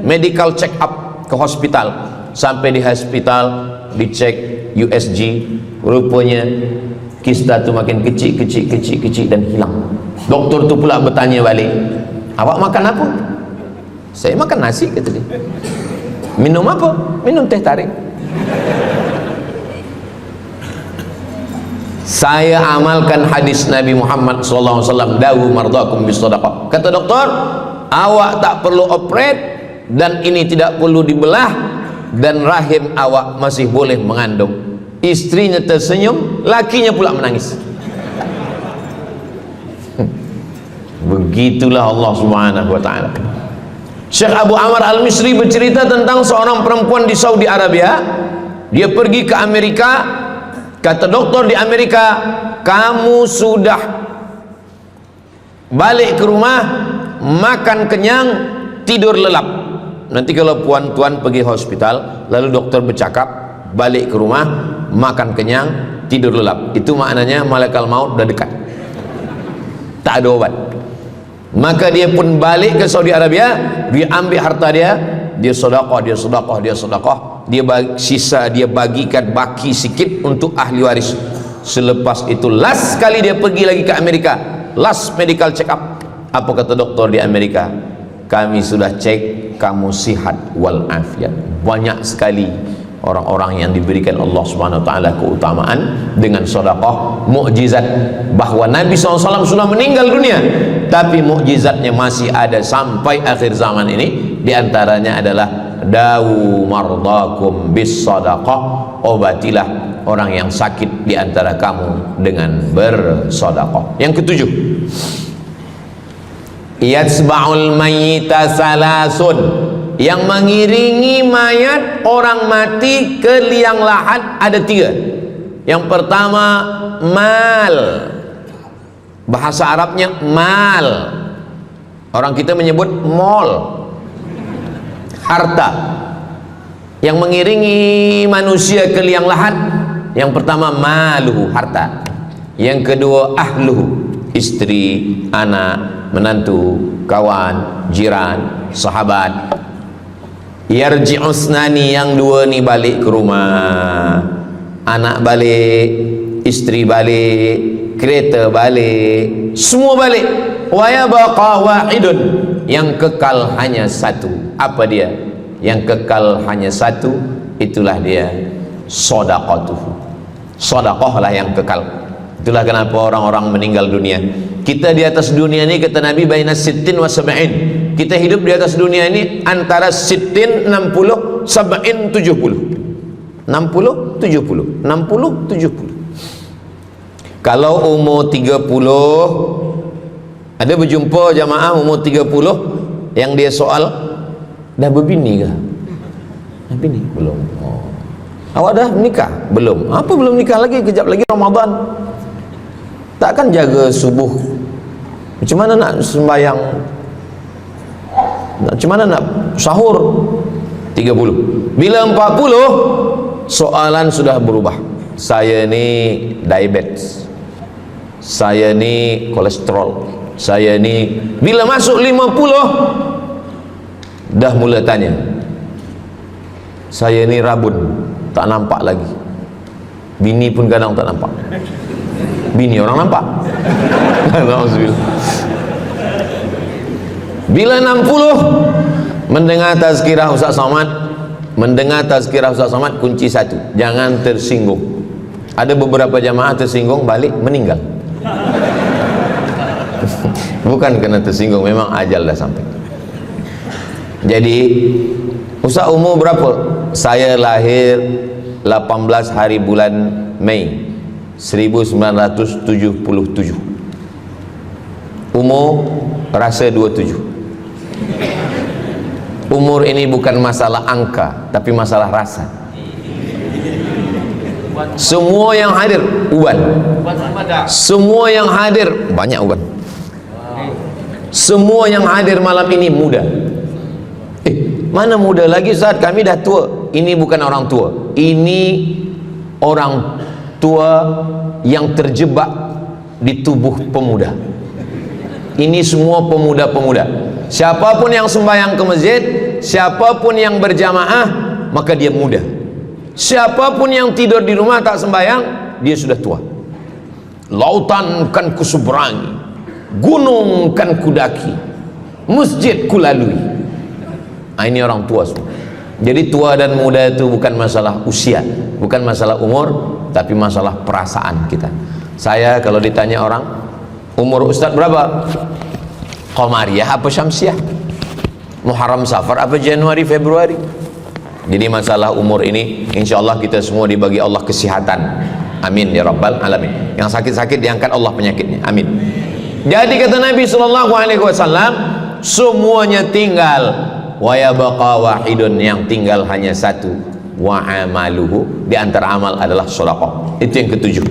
Speaker 1: medical check up ke hospital. Sampai di hospital dicek USG, rupanya kista itu makin kecil, kecil, kecil, kecil dan hilang. Doktor tu pula bertanya balik, awak makan apa? Saya makan nasi, kata dia. Minum apa? Minum teh tarik. Saya amalkan hadis Nabi Muhammad SAW, dawu mardakum bis sadaqah. Kata doktor, awak tak perlu operate dan ini tidak perlu dibelah, dan rahim awak masih boleh mengandung. Istrinya tersenyum, lakinya pula menangis. Begitulah Allah Subhanahu wa taala. Syekh Abu Amr Al-Misri bercerita tentang seorang perempuan di Saudi Arabia. Dia pergi ke Amerika. Kata doktor di Amerika, kamu sudah balik ke rumah, makan kenyang, tidur lelap. Nanti kalau puan-tuan pergi hospital, lalu dokter bercakap, balik ke rumah, makan kenyang, tidur lelap, itu maknanya malaikat maut dah dekat, tak ada obat. Maka dia pun balik ke Saudi Arabia, dia ambil harta dia, dia sedekah, dia sedekah, dia sedekah, dia sisa dia bagikan baki sikit untuk ahli waris. Selepas itu last kali dia pergi lagi ke Amerika, last medical check up. Apa kata doktor di Amerika? Kami sudah cek, kamu sihat wal afiat. Banyak sekali orang-orang yang diberikan Allah Subhanahu wa taala keutamaan dengan sedekah, mukjizat bahwa Nabi SAW sudah meninggal dunia, tapi mukjizatnya masih ada sampai akhir zaman ini. Di antaranya adalah dawu mardakum bis sadaqah, obatilah orang yang sakit di antara kamu dengan bersedekah. Yang ketujuh, yatsba'ul mayyita salasun, yang mengiringi mayat orang mati ke liang lahat ada 3. Yang pertama, mal, bahasa Arabnya mal. Orang kita menyebut mall. Harta yang mengiringi manusia ke liang lahat, yang pertama maluhu, harta. Yang kedua ahluhu, istri, anak, menantu, kawan, jiran, sahabat. Yarji'usnani, yang dua ni balik ke rumah, anak balik, istri balik, kereta balik, semua balik. Wa yabqa wahidun, yang kekal hanya satu. Apa dia? Yang kekal hanya satu, itulah dia sedaqatuhu. Sedekah lah yang kekal. Itulah kenapa orang-orang meninggal dunia. Kita di atas dunia ini, kata Nabi, baina sittin wa sab'in. Kita hidup di atas dunia ini antara sittin 60, sab'in 70. 60 70, 60 70. Kalau umur 30, ada berjumpa jamaah umur 30 yang dia soal, dah berbini ke? Dah bini? Belum. Oh. Awak dah nikah? Belum. Apa belum nikah lagi? Kejap lagi Ramadan. Takkan jaga subuh? Macam mana nak sembahyang? Macam mana nak sahur? 30. Bila 40, soalan sudah berubah. Saya ni diabetes, saya ni kolesterol, saya ni. Bila masuk 50, dah mula tanya, saya ni rabun, tak nampak lagi. Bini pun kadang tak nampak. Bini orang nampak. Bila 60, mendengar tazkirah Ustaz Somad, mendengar tazkirah Ustaz Somad, kunci satu, jangan tersinggung. Ada beberapa jamaah tersinggung, balik meninggal. Bukan kena tersinggung, memang ajal dah sampai. Jadi Ustaz umur berapa? Saya lahir 18 hari bulan Mei 1977. Umur rasa 27. Umur ini bukan masalah angka, tapi masalah rasa. Semua yang hadir uban, semua yang hadir banyak uban, semua yang hadir malam ini muda. Mana muda lagi Ustaz, kami dah tua. Ini bukan orang tua, ini orang tua yang terjebak di tubuh pemuda. Ini semua pemuda-pemuda. Siapapun yang sembahyang ke masjid, siapapun yang berjamaah, maka dia muda. Siapapun yang tidur di rumah tak sembahyang, dia sudah tua. Lautan kan kuseberangi, gunung kan kudaki, masjid kulalui. Ini orang tua semua. Jadi tua dan muda itu bukan masalah usia, bukan masalah umur, tapi masalah perasaan kita. Saya kalau ditanya orang, umur Ustaz berapa? Qamariyah apa Syamsiah? Muharram Safar apa Januari Februari? Jadi masalah umur ini, insya Allah kita semua dibagi Allah kesihatan. Amin ya rabbal alamin. Yang sakit-sakit diangkat Allah penyakitnya. Amin. Jadi kata Nabi SAW, semuanya tinggal. Wa yabqa wahidun, yang tinggal hanya satu. Wa amaluhu, di antara amal adalah sedekah. Itu yang ketujuh.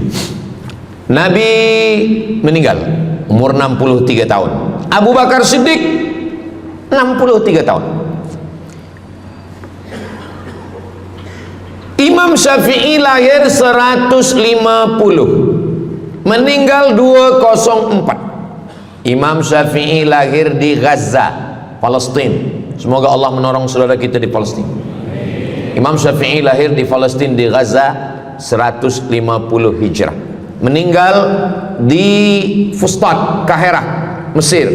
Speaker 1: Nabi meninggal umur 63 tahun. Abu Bakar Siddiq 63 tahun. Imam Syafi'i lahir 150, meninggal 204. Imam Syafi'i lahir di Gaza, Palestina. Semoga Allah menolong saudara kita di Palestina. Imam Syafi'i lahir di Palestina, di Gaza 150 Hijrah. Meninggal di Fustat, Kahirah, Mesir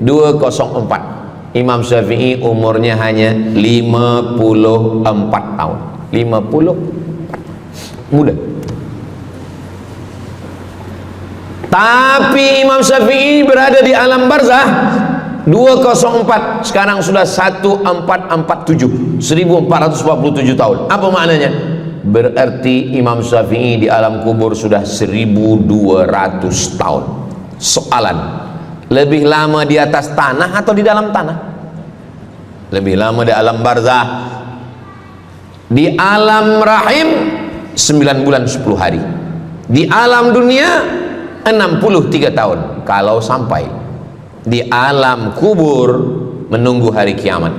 Speaker 1: 204. Imam Syafi'i umurnya hanya 54 tahun. 50, muda. Tapi Imam Syafi'i berada di alam barzah 204, sekarang sudah 1447, 1447 tahun. Apa maknanya? Berarti Imam Syafi'i di alam kubur sudah 1200 tahun. Soalan, lebih lama di atas tanah atau di dalam tanah? Lebih lama di alam barzah. Di alam rahim 9 bulan 10 hari. Di alam dunia 63 tahun kalau sampai. di alam kubur menunggu hari kiamat.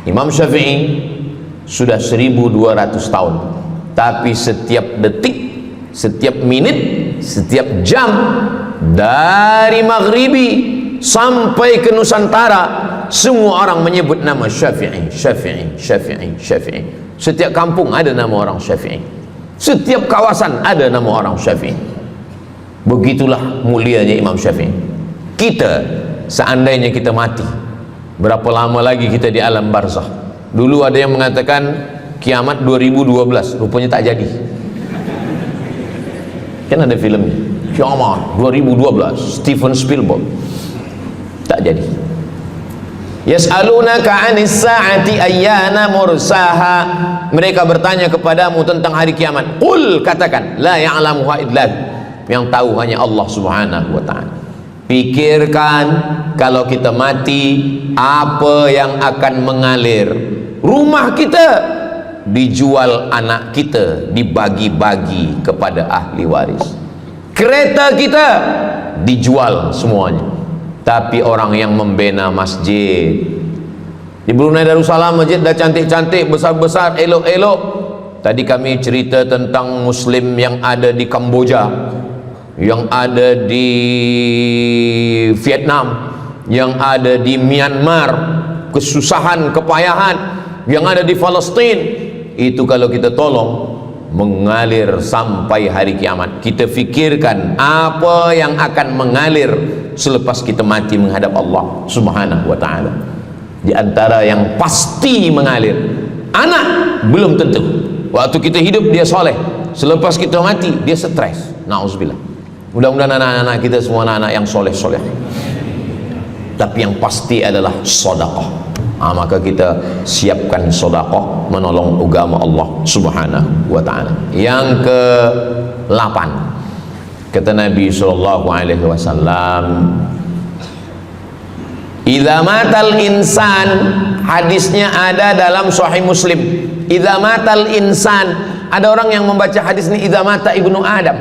Speaker 1: Imam Syafi'i sudah 1200 tahun, tapi setiap detik, setiap menit, setiap jam, dari maghribi sampai ke Nusantara, semua orang menyebut nama Syafi'i, Syafi'i, Syafi'i, Syafi'i. Setiap kampung ada nama orang Syafi'i, setiap kawasan ada nama orang Syafi'i. Begitulah mulianya Imam Syafi'i. Kita, seandainya kita mati, berapa lama lagi kita di alam barzakh? Dulu ada yang mengatakan kiamat 2012, rupanya tak jadi. Kan ada filmnya, kiamat 2012, Steven Spielberg. Tak jadi. Yas'alunaka 'anis sa'ati ayyana mursaha. Mereka bertanya kepadamu tentang hari kiamat. Qul, katakan, la ya'lamuha illa hu. Yang tahu hanya Allah Subhanahu wa ta'ala. Pikirkan, kalau kita mati, apa yang akan mengalir? Rumah kita dijual, anak kita dibagi-bagi kepada ahli waris. Kereta kita dijual semuanya. Tapi orang yang membina masjid di Brunei Darussalam, masjid dah cantik-cantik, besar-besar, elok-elok. Tadi kami cerita tentang Muslim yang ada di Kamboja, yang ada di Vietnam, yang ada di Myanmar, kesusahan, kepayahan, yang ada di Palestin. Itu kalau kita tolong, mengalir sampai hari kiamat. Kita fikirkan apa yang akan mengalir selepas kita mati menghadap Allah Subhanahu wa ta'ala. Di antara yang pasti mengalir, anak belum tentu. Waktu kita hidup dia soleh, selepas kita mati dia stres. Na'udzubillah. Mudah-mudahan anak-anak kita semua anak-anak yang soleh-soleh. Tapi yang pasti adalah sedekah. Maka kita siapkan sedekah menolong agama Allah Subhanahu wa ta'ala. Yang ke-8, kata Nabi sallallahu alaihi wasallam, idza matal insan, hadisnya ada dalam Sahih Muslim. Idza matal insan, ada orang yang membaca hadis ini idza mata ibnu Adam.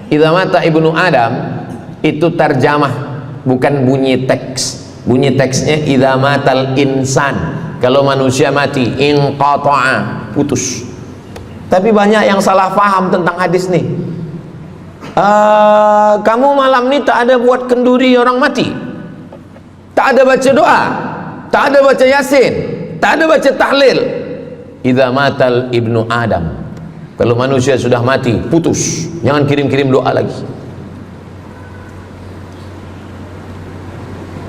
Speaker 1: Idza mata ibnu Adam itu terjemah, bukan bunyi teks. Bunyi teksnya idza matal insan, kalau manusia mati, inqata'a, putus. Tapi banyak yang salah faham tentang hadis nih. Kamu malam ni tak ada buat kenduri orang mati, tak ada baca doa, tak ada baca yasin, tak ada baca tahlil. Idza matal ibnu Adam, kalau manusia sudah mati, putus, jangan kirim-kirim doa lagi.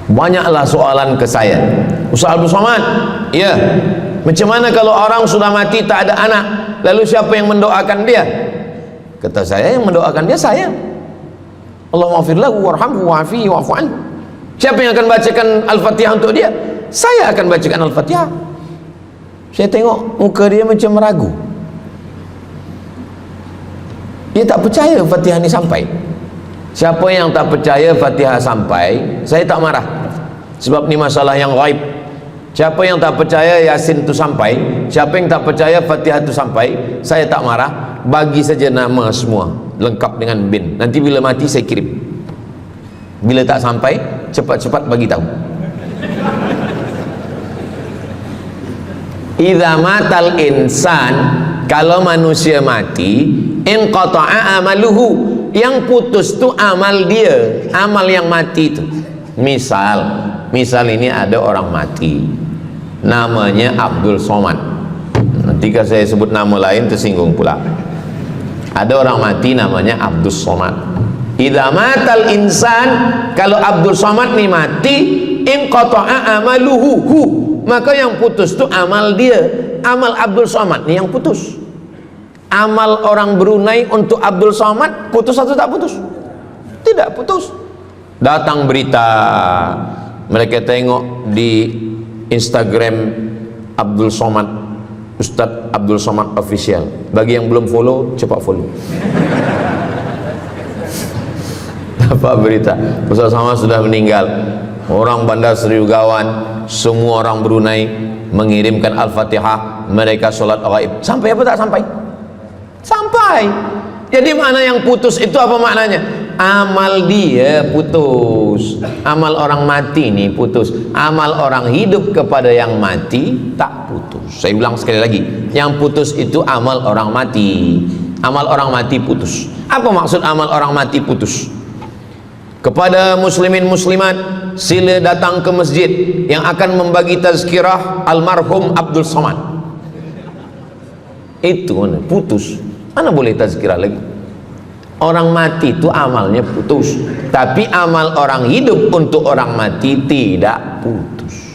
Speaker 1: Banyaklah soalan ke saya, Ustaz Abdul Somad, ya, macam mana kalau orang sudah mati tak ada anak, lalu siapa yang mendoakan dia? Kata saya, yang mendoakan dia saya. Allahumma ighfir lahu warhamhu wa'afihi wa'fu anhu. Siapa yang akan bacakan Al-Fatihah untuk dia? Saya akan bacakan Al-Fatihah. Saya tengok muka dia macam ragu, dia tak percaya Fatihah ni sampai. Siapa yang tak percaya Fatihah sampai, saya tak marah, sebab ni masalah yang gaib. Siapa yang tak percaya Yasin itu sampai, siapa yang tak percaya Fatihah itu sampai, saya tak marah. Bagi saja nama semua lengkap dengan bin, nanti bila mati saya kirim. Bila tak sampai, cepat-cepat bagi tahu. Idza matal insan, kalau manusia mati, inqata'a amaluhu, yang putus tu amal dia, amal yang mati itu. Misal ini ada orang mati, namanya Abdul Somad. Nanti kalau saya sebut nama lain tersinggung pula. Ada orang mati namanya Abdul Somad. Idza matal insan, kalau Abdul Somad ni mati, inqata'a amaluhu, maka yang putus tu amal dia, amal Abdul Somad ni yang putus. Amal orang Brunei untuk Abdul Somad putus atau tak putus? Tidak putus. Datang berita, mereka tengok di Instagram Abdul Somad, Ustadz Abdul Somad Official. Bagi yang belum follow, cepat follow. Dapat berita Ustadz Somad sudah meninggal. Orang Bandar Seri Begawan, semua orang Brunei mengirimkan Al-Fatihah, mereka solat ghaib. Sampai apa tak sampai? Sampai. Jadi mana yang putus itu apa maknanya? amal dia putus. Amal orang mati ini putus. Amal orang hidup kepada yang mati tak putus. Saya ulang sekali lagi, yang putus itu amal orang mati. Amal orang mati putus. Apa maksud amal orang mati putus? Kepada muslimin muslimat, sila datang ke masjid yang akan membagi tazkirah almarhum Abdul Somad. Itu mana? Putus. Mana boleh tazkirah lagi? Orang mati itu amalnya putus, tapi amal orang hidup untuk orang mati tidak putus.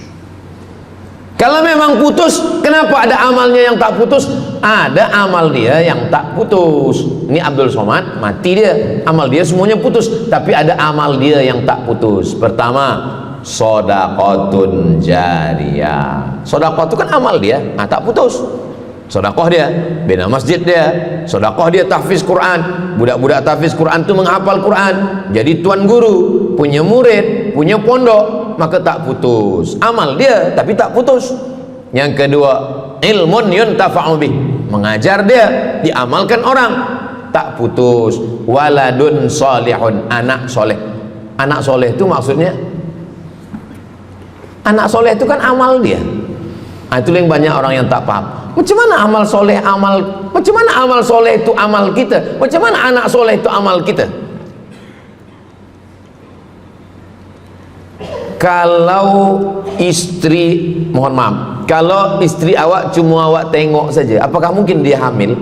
Speaker 1: Kalau memang putus, kenapa ada amalnya yang tak putus? Ada amal dia yang tak putus. Ini Abdul Somad, mati dia, amal dia semuanya putus, tapi ada amal dia yang tak putus. Pertama, sodaqotun jariyah. Sodaqah itu kan amal dia, tak putus. Sodakoh dia, bina masjid dia, sodakoh dia tahfiz Quran. Budak-budak tahfiz Quran itu menghafal Quran, jadi tuan guru, punya murid, punya pondok, maka tak putus. Amal dia, tapi tak putus. Yang kedua, ilmun yuntafa'u bih, mengajar dia, diamalkan orang, tak putus. Waladun solihun, anak soleh. Anak soleh itu maksudnya, anak soleh itu kan amal dia. Itu yang banyak orang yang tak paham. Macam mana amal soleh macam mana amal soleh itu amal kita? Macam mana anak soleh itu amal kita? Kalau istri, mohon maaf, kalau istri awak cuma awak tengok saja, apakah mungkin dia hamil?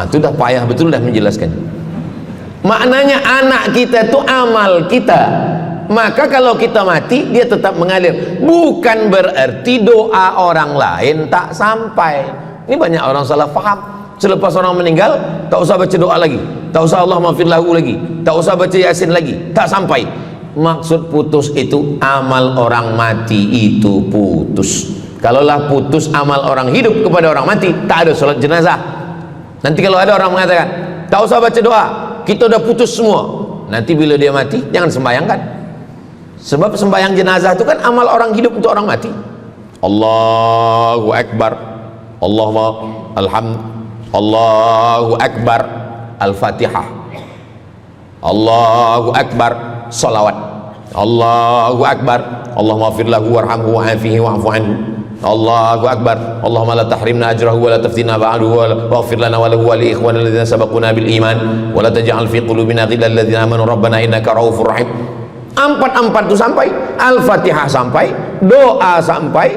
Speaker 1: Itu dah payah betul dah menjelaskan. Maknanya anak kita itu amal kita. Maka kalau kita mati, dia tetap mengalir. Bukan berarti doa orang lain tak sampai. Ini banyak orang salah faham. Selepas orang meninggal, tak usah baca doa lagi, tak usah Allah maafir lahu lagi, tak usah baca Yasin lagi, tak sampai. Maksud putus itu amal orang mati itu putus. Kalaulah putus amal orang hidup kepada orang mati, tak ada solat jenazah. Nanti kalau ada orang mengatakan, tak usah baca doa, kita udah putus semua. Nanti bila dia mati, jangan sembayangkan. Sebab sembahyang jenazah itu kan amal orang hidup untuk orang mati. Allahu Akbar, Allahu Akbar, Al-Fatihah, Allahu Akbar, salawat, Allahu Akbar, Allahumma maghfir lahu warhamhu wa'afihi wa'fu anhu, Allahu Akbar, Allahumma la tahrimna ajrahu wa la taftina ba'dahu wa waghfir lana wa lahu wa li ikhwana alladhina sabaquna bil iman wa la taj'al fi qulubina ghillan lil ladzina amanu rabbana innaka ra'ufur rahim. Empat itu sampai, Al-Fatihah sampai, doa sampai,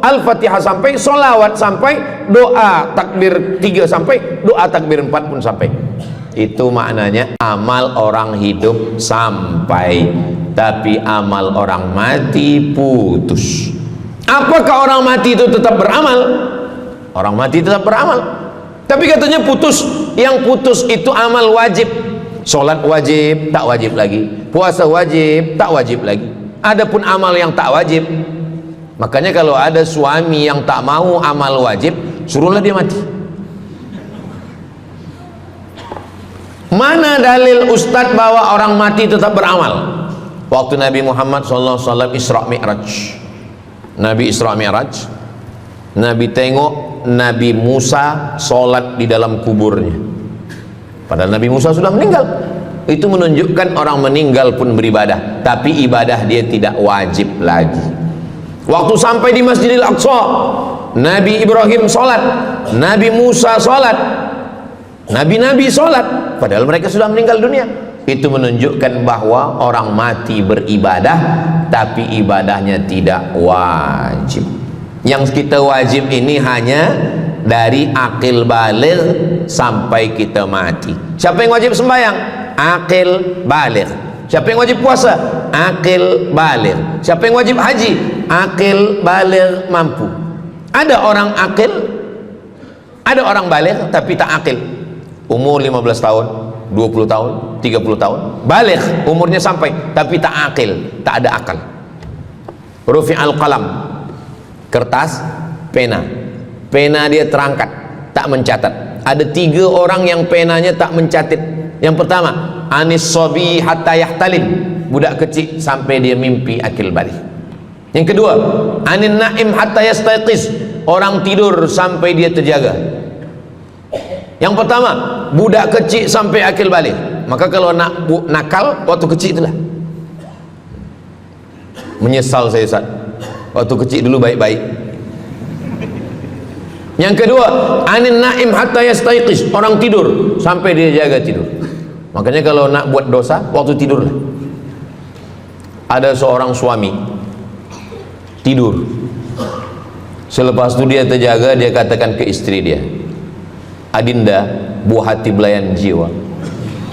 Speaker 1: Al-Fatihah sampai, solawat sampai, doa takbir 3 sampai, doa takbir 4 pun sampai. Itu maknanya amal orang hidup sampai, tapi amal orang mati putus. Apakah orang mati itu tetap beramal? Orang mati tetap beramal, tapi katanya putus. Yang putus itu amal wajib. Solat wajib, tak wajib lagi. Puasa wajib, tak wajib lagi. Adapun amal yang tak wajib, makanya kalau ada suami yang tak mau amal wajib, suruhlah dia mati. Mana dalil ustadz bahwa orang mati tetap beramal? Waktu Nabi Muhammad SAW Isra Mi'raj, Nabi Isra Mi'raj, Nabi tengok Nabi Musa solat di dalam kuburnya. Padahal Nabi Musa sudah meninggal. Itu menunjukkan orang meninggal pun beribadah, tapi ibadah dia tidak wajib lagi. Waktu sampai di Masjidil Aqsa, Nabi Ibrahim sholat, Nabi Musa sholat, Nabi-Nabi sholat, padahal mereka sudah meninggal dunia. Itu menunjukkan bahwa orang mati beribadah, tapi ibadahnya tidak wajib. Yang kita wajib ini hanya dari akil baligh sampai kita mati. Siapa yang wajib sembahyang? Akil baligh. Siapa yang wajib puasa? Akil baligh. Siapa yang wajib haji? Akil baligh mampu. Ada orang akil, ada orang baligh tapi tak akil. Umur 15 tahun, 20 tahun, 30 tahun, baligh umurnya sampai tapi tak akil, tak ada akal. Rufi'al qalam, kertas, pena. Pena dia terangkat, tak mencatat. Ada 3 orang yang penanya tak mencatat. Yang pertama, anis sobi hatta yahtalim, budak kecil sampai dia mimpi akil balik. Yang kedua, anin naim hatta yastayqiz, orang tidur sampai dia terjaga. Yang pertama, budak kecil sampai akil balik. Maka kalau nak nakal waktu kecil itulah. Menyesal saya Ustaz, waktu kecil dulu baik-baik. Yang kedua, anin naim hatta yastaiqiz, orang tidur sampai dia jaga tidur. Makanya kalau nak buat dosa waktu tidurlah. Ada seorang suami tidur, selepas itu dia terjaga, dia katakan ke istri dia, Adinda, buah hati belayan jiwa,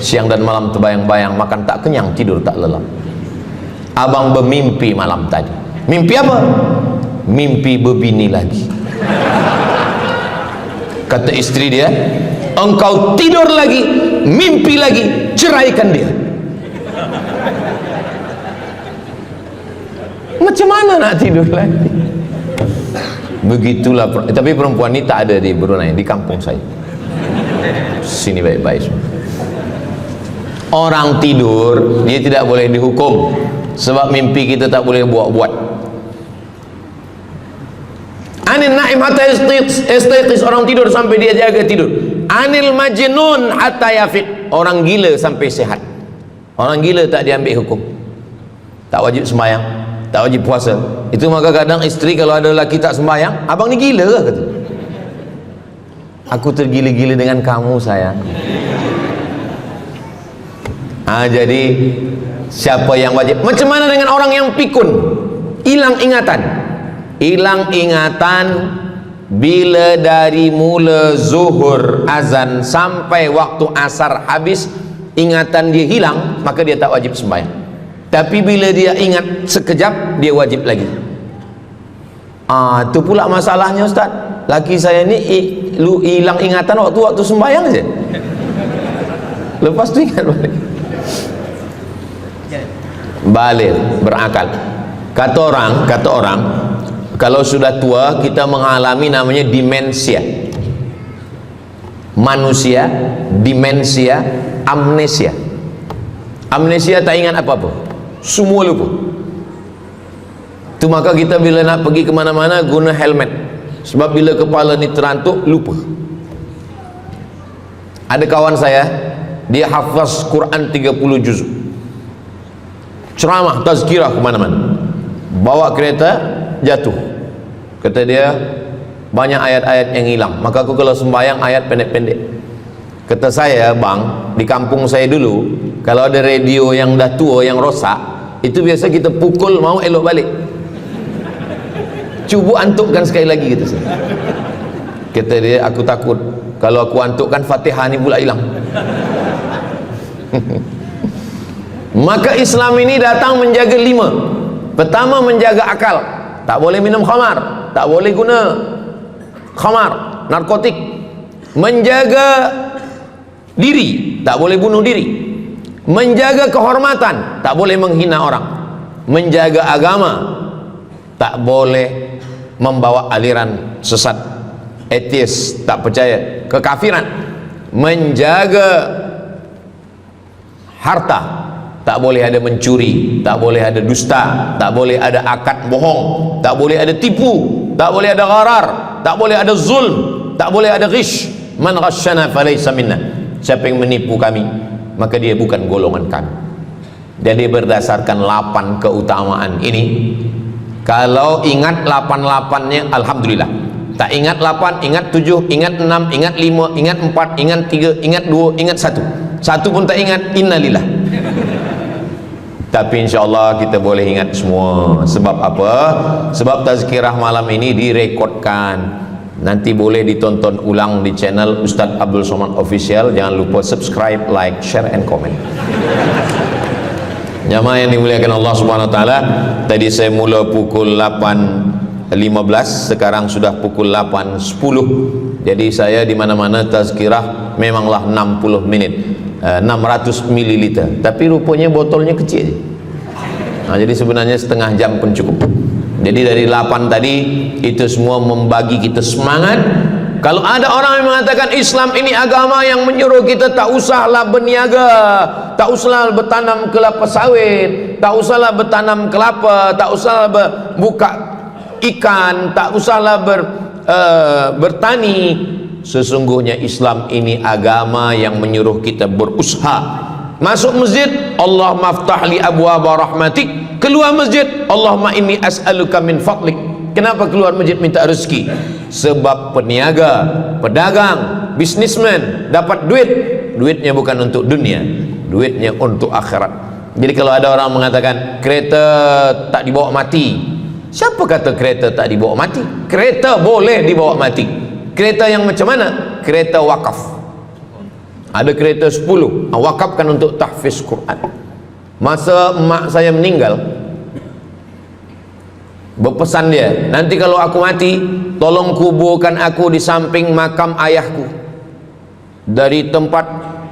Speaker 1: siang dan malam terbayang-bayang, makan tak kenyang, tidur tak lelap. Abang bermimpi malam tadi. Mimpi apa? Mimpi berbini lagi. Kata istri dia, engkau tidur lagi, mimpi lagi, ceraikan dia. Macam mana nak tidur lagi? Begitulah. Tapi perempuan ini tak ada di Brunei, di kampung saya. Sini baik-baik. Orang tidur dia tidak boleh dihukum, sebab mimpi kita tak boleh buat-buat. Anil naim hatta yastaiqiz, orang tidur sampai dia jaga tidur. Anil majnun hatta yafiq, orang gila sampai sehat. Orang gila tak diambil hukum, tak wajib sembahyang, tak wajib puasa. Itu maka kadang isteri kalau ada lelaki tak sembahyang, abang ni gila ke? Kata, aku tergila-gila dengan kamu sayang. Jadi siapa yang wajib? Macam mana dengan orang yang pikun, hilang ingatan? Hilang ingatan bila dari mula zuhur azan sampai waktu asar habis, ingatan dia hilang, maka dia tak wajib sembahyang. Tapi bila dia ingat sekejap, dia wajib lagi. Itu pula masalahnya Ustaz. Laki saya ni hilang ingatan waktu sembahyang je. Lepas tu ingat balik berakal. Kata orang kalau sudah tua kita mengalami namanya demensia. Manusia demensia, amnesia. Amnesia tak ingat apa-apa, semua lupa. Itu maka kita bila nak pergi ke mana-mana guna helmet, sebab bila kepala ni terantuk lupa. Ada kawan saya, dia hafaz Quran 30 juz, ceramah tazkirah ke mana-mana, bawa kereta jatuh. Kata dia banyak ayat-ayat yang hilang, maka aku kalau sembahyang ayat pendek-pendek. Kata saya, bang, di kampung saya dulu kalau ada radio yang dah tua yang rosak, itu biasa kita pukul mau elok balik. Cuba antukkan sekali lagi, kata saya. Kata dia, aku takut kalau aku antukkan Fatihah ni pula hilang. Maka Islam ini datang menjaga 5. Pertama, menjaga akal, tak boleh minum khamar, tak boleh guna khamar, narkotik. Menjaga diri, tak boleh bunuh diri. Menjaga kehormatan, tak boleh menghina orang. Menjaga agama, tak boleh membawa aliran sesat, ateis, tak percaya, kekafiran. Menjaga harta, tak boleh ada mencuri, tak boleh ada dusta, tak boleh ada akad bohong, tak boleh ada tipu, tak boleh ada gharar, tak boleh ada zulm, tak boleh ada ghish. Man ghasyana falaysa minna, siapa yang menipu kami maka dia bukan golongan kami. Jadi berdasarkan 8 keutamaan ini, kalau ingat 8-8-nya alhamdulillah. Tak ingat 8, ingat 7, ingat 6, ingat 5, ingat 4, ingat 3, ingat 2, ingat 1. Satu pun tak ingat, innalillah. Tapi insyaAllah kita boleh ingat semua. Sebab apa? Sebab tazkirah malam ini direkodkan, nanti boleh ditonton ulang di channel Ustaz Abdul Somad Official. Jangan lupa subscribe, like, share and comment. Jamaah yang dimuliakan Allah Subhanahu Wa Taala, tadi saya mula pukul 8.15, sekarang sudah pukul 8.10. Jadi saya di mana-mana tazkirah memanglah 60 menit, 600 ml, tapi rupanya botolnya kecil. Jadi sebenarnya setengah jam pun cukup. Jadi dari 8 tadi itu semua membagi kita semangat. Kalau ada orang yang mengatakan Islam ini agama yang menyuruh kita tak usahlah berniaga, tak usahlah bertanam kelapa sawit, tak usahlah bertanam kelapa, tak usahlah buka ikan, tak usahlah bertani, Sesungguhnya Islam ini agama yang menyuruh kita berusaha. Masuk masjid, Allahumma aftah li abwaaba rahmatik. Keluar masjid, Allahumma inni as'aluka min fadlik. Kenapa keluar masjid minta rezeki? Sebab peniaga, pedagang, bisnismen dapat duit. Duitnya bukan untuk dunia, duitnya untuk akhirat. Jadi kalau ada orang mengatakan kereta tak dibawa mati, siapa kata kereta tak dibawa mati? Kereta boleh dibawa mati. Kereta yang macam mana? Kereta wakaf. Ada kereta 10, wakafkan untuk tahfiz Quran. Masa mak saya meninggal, berpesan dia, nanti kalau aku mati, tolong kuburkan aku di samping makam ayahku. Dari tempat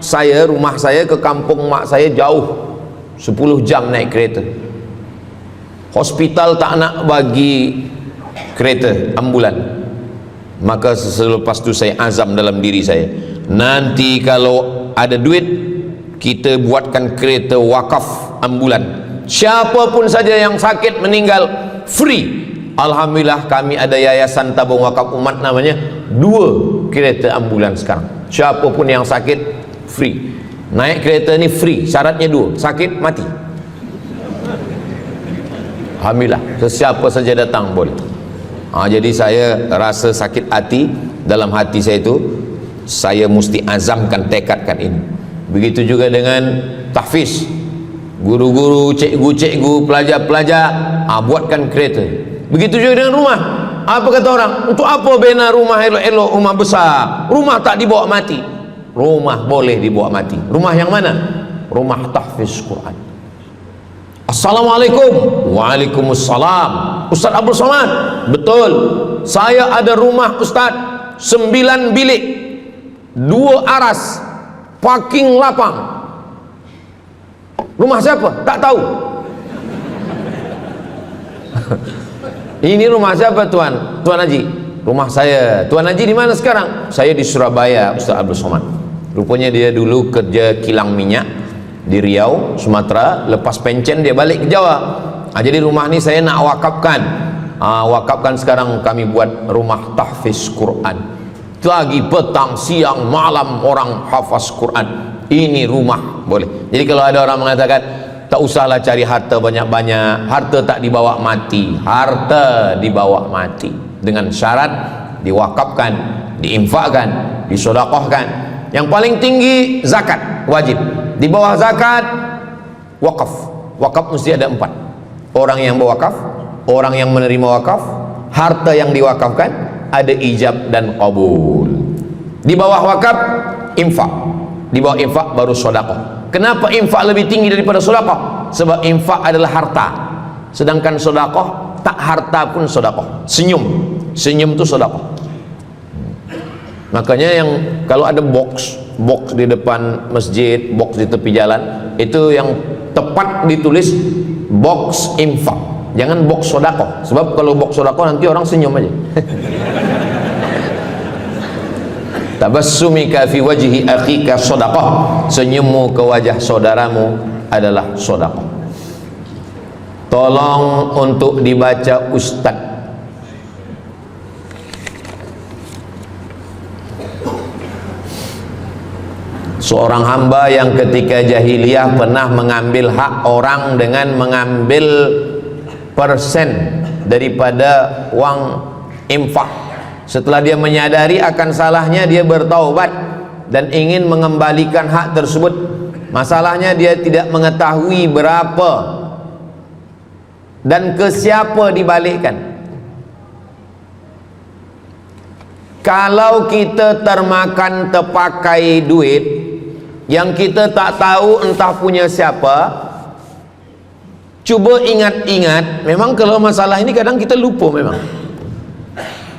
Speaker 1: saya, rumah saya ke kampung mak saya jauh 10 jam naik kereta. Hospital tak nak bagi kereta ambulan. Maka selepas itu saya azam dalam diri saya, nanti kalau ada duit, kita buatkan kereta wakaf ambulan. Siapapun saja yang sakit meninggal, free. Alhamdulillah kami ada yayasan tabung wakaf umat namanya, 2 kereta ambulan sekarang. Siapapun yang sakit, free. Naik kereta ni free, syaratnya 2, sakit mati. Alhamdulillah, sesiapa saja datang boleh. Jadi saya rasa sakit hati dalam hati saya itu, saya mesti azamkan, tekadkan ini. Begitu juga dengan tahfiz, guru-guru, cikgu-cikgu, pelajar-pelajar, buatkan kereta. Begitu juga dengan rumah. Apa kata orang? Untuk apa bina rumah elok-elok, rumah besar? Rumah tak dibawa mati. Rumah boleh dibawa mati. Rumah yang mana? Rumah tahfiz Quran. Assalamualaikum. Waalaikumsalam. Ustaz Abdul Somad, betul, saya ada rumah Ustaz, 9 bilik, 2 aras, parking lapang. Rumah siapa? Tak tahu. Ini rumah siapa Tuan? Tuan Haji. Rumah saya. Tuan Haji di mana sekarang? Saya di Surabaya, Ustaz Abdul Somad. Rupanya dia dulu kerja kilang minyak di Riau, Sumatera. Lepas pencen dia balik ke Jawa. Jadi rumah ni saya nak wakafkan. Wakafkan sekarang kami buat rumah tahfiz Quran. Lagi petang, siang, malam orang hafaz Quran. Ini rumah boleh. Jadi kalau ada orang mengatakan tak usahlah cari harta banyak-banyak, harta tak dibawa mati. Harta dibawa mati dengan syarat diwakafkan, diinfakkan, disedekahkan. Yang paling tinggi zakat wajib. Di bawah zakat wakaf. Wakaf mesti ada 4. Orang yang berwakaf, orang yang menerima wakaf, harta yang diwakafkan, ada ijab dan qabul. Di bawah wakaf infak. Di bawah infak baru sedekah. Kenapa infak lebih tinggi daripada sedekah? Sebab infak adalah harta, sedangkan sedekah tak harta pun sedekah. Senyum itu sedekah. Makanya yang kalau ada box di depan masjid, box di tepi jalan, itu yang tepat ditulis box infak, jangan box sedekah. Sebab kalau box sedekah nanti orang senyum aja. Tabassumika fi wajhi akhika sedekah, senyummu ke wajah saudaramu adalah sedekah. Tolong untuk dibaca Ustaz. Seorang hamba yang ketika jahiliyah pernah mengambil hak orang dengan mengambil persen daripada uang infak. Setelah dia menyadari akan salahnya, dia bertaubat dan ingin mengembalikan hak tersebut. Masalahnya dia tidak mengetahui berapa dan ke siapa dibalikkan. Kalau kita termakan terpakai duit yang kita tak tahu entah punya siapa, cuba ingat-ingat. Memang kalau masalah ini kadang kita lupa memang.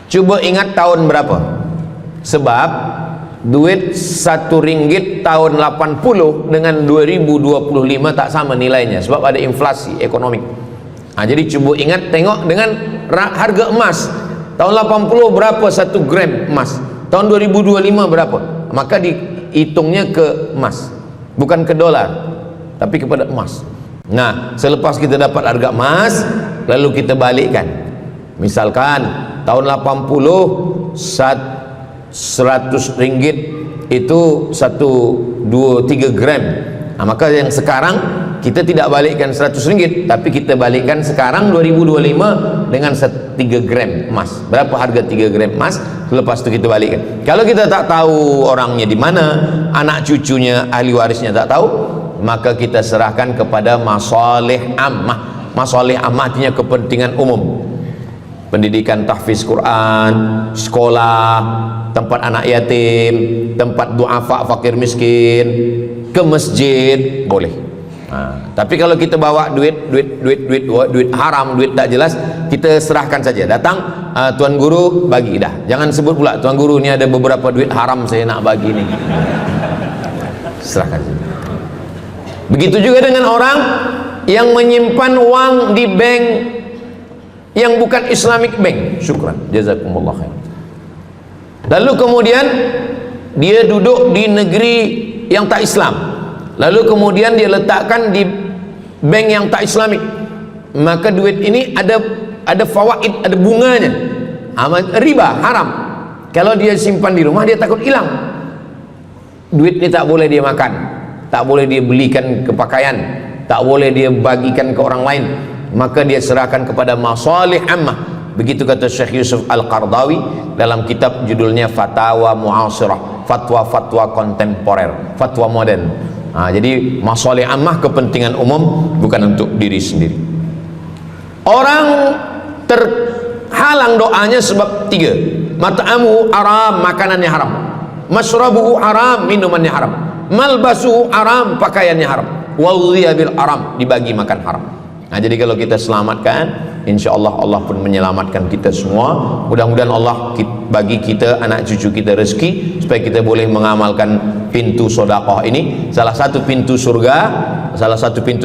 Speaker 1: Cuba ingat tahun berapa. Sebab duit RM1 tahun 80 dengan 2025 tak sama nilainya, sebab ada inflasi ekonomi. Jadi cuba ingat, tengok dengan harga emas tahun 80 berapa 1 gram emas, tahun 2025 berapa, maka dihitungnya ke emas, bukan ke dolar tapi kepada emas. Nah, selepas kita dapat harga emas, lalu kita balikkan. Misalkan tahun 80 1 100 ringgit itu 1, 2, 3 gram. Nah, maka yang sekarang kita tidak balikkan 100 ringgit, tapi kita balikkan sekarang 2025 dengan 3 gram emas. Berapa harga 3 gram emas? Lepas itu kita balikkan. Kalau kita tak tahu orangnya di mana, anak cucunya, ahli warisnya tak tahu, maka kita serahkan kepada masalih ammah. Masalih ammah artinya kepentingan umum. Pendidikan tahfiz Quran, sekolah, tempat anak yatim, tempat duafa fakir miskin, ke masjid boleh. Nah, tapi kalau kita bawa duit haram, duit tak jelas, kita serahkan saja. Datang, tuan guru bagi dah. Jangan sebut pula, tuan guru ni ada beberapa duit haram saya nak bagi ni. Serahkan saja. Begitu juga dengan orang yang menyimpan uang di bank yang bukan Islamic bank. Syukran, jazakumullah khair. Lalu kemudian dia duduk di negeri yang tak Islam, lalu kemudian dia letakkan di bank yang tak Islamik, maka duit ini ada fawaid, ada bunganya, riba, haram. Kalau dia simpan di rumah, dia takut hilang. Duit ini tak boleh dia makan, tak boleh dia belikan ke pakaian, tak boleh dia bagikan ke orang lain, maka dia serahkan kepada masalih ammah. Begitu kata Syekh Yusuf Al-Qardawi dalam kitab judulnya Fatawa Mu'asirah, fatwa-fatwa kontemporer, fatwa modern. Jadi masalih ammah, kepentingan umum, bukan untuk diri sendiri. Orang terhalang doanya sebab 3. Mat'amuhu haram, makanannya haram. Masrabuhu haram, minumannya haram. Malbasuhu haram, pakaiannya haram. Wadhiya bil haram, dibagi makan haram. Nah, jadi kalau kita selamatkan, insyaallah Allah pun menyelamatkan kita semua. Mudah-mudahan Allah bagi kita, anak cucu kita rezeki supaya kita boleh mengamalkan pintu sedekah ini. Salah satu pintu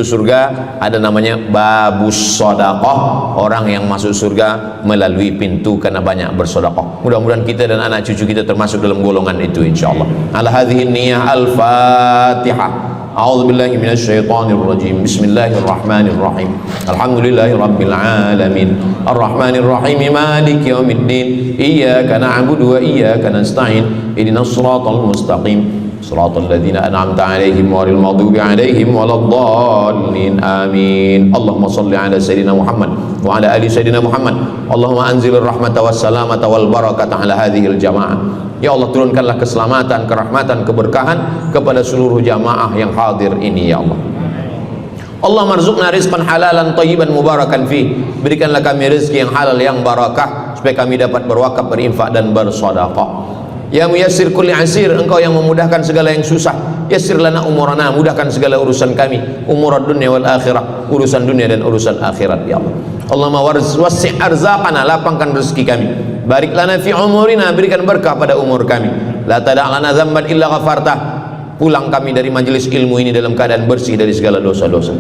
Speaker 1: surga ada namanya babus sedekah. Orang yang masuk surga melalui pintu karena banyak bersedekah. Mudah-mudahan kita dan anak cucu kita termasuk dalam golongan itu insyaallah. Ala hadhihi niyyah al-Fatihah. A'udzu billahi minasy syaithanir rajim. Bismillahirrahmanirrahim. Alhamdulillahi rabbil alamin. Arrahmanir rahim. Maliki yaumiddin. Iyyaka na'budu wa iyyaka nasta'in. Ihdinas shiratal mustaqim. Shiratal ladzina an'amta 'alaihim ghairil maghdubi 'alaihim waladdallin. Amin. Allahumma shalli 'ala sayyidina Muhammad wa 'ala ali sayyidina Muhammad. Allahumma anzilir rahmata was salamata wal barakata 'ala hadhil jamaah. Ya Allah, turunkanlah keselamatan, kerahmatan, keberkahan kepada seluruh jamaah yang hadir ini ya Allah. Allah marzuqna rizqan halalan thayyiban mubarakan fi. Berikanlah kami rezeki yang halal yang barakah supaya kami dapat berwakaf, berinfak dan bersedekah. Ya muyassir kulli asir, engkau yang memudahkan segala yang susah. Yassir lana umurana, mudahkan segala urusan kami, umurad dunya wal akhirah, urusan dunia dan urusan akhirat ya Allah. Allahumma wasi' arzaqana, lapangkan rezeki kami. Barik lana fi umurina, berikan berkah pada umur kami. La tada' lana dzamban illa ghafartah, pulang kami dari majelis ilmu ini dalam keadaan bersih dari segala dosa-dosa.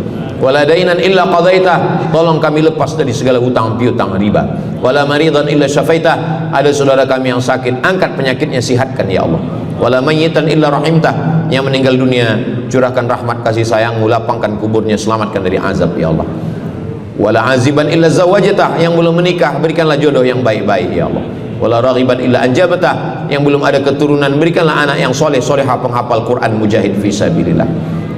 Speaker 1: Wala dainan illa qadaitah, tolong kami lepas dari segala hutang piutang riba. Wala maridan illa syafaitah, ada saudara kami yang sakit, angkat penyakitnya, sihatkan ya Allah. Wala mayyitan illa rahimtah, yang meninggal dunia curahkan rahmat kasih sayangmu, lapangkan kuburnya, selamatkan dari azab ya Allah. Wala aziban illa zawajatah, yang belum menikah berikanlah jodoh yang baik-baik ya Allah. Wala raghiban illa anjabatah, yang belum ada keturunan berikanlah anak yang soleh solehah, penghafal Quran, mujahid fi sabilillah.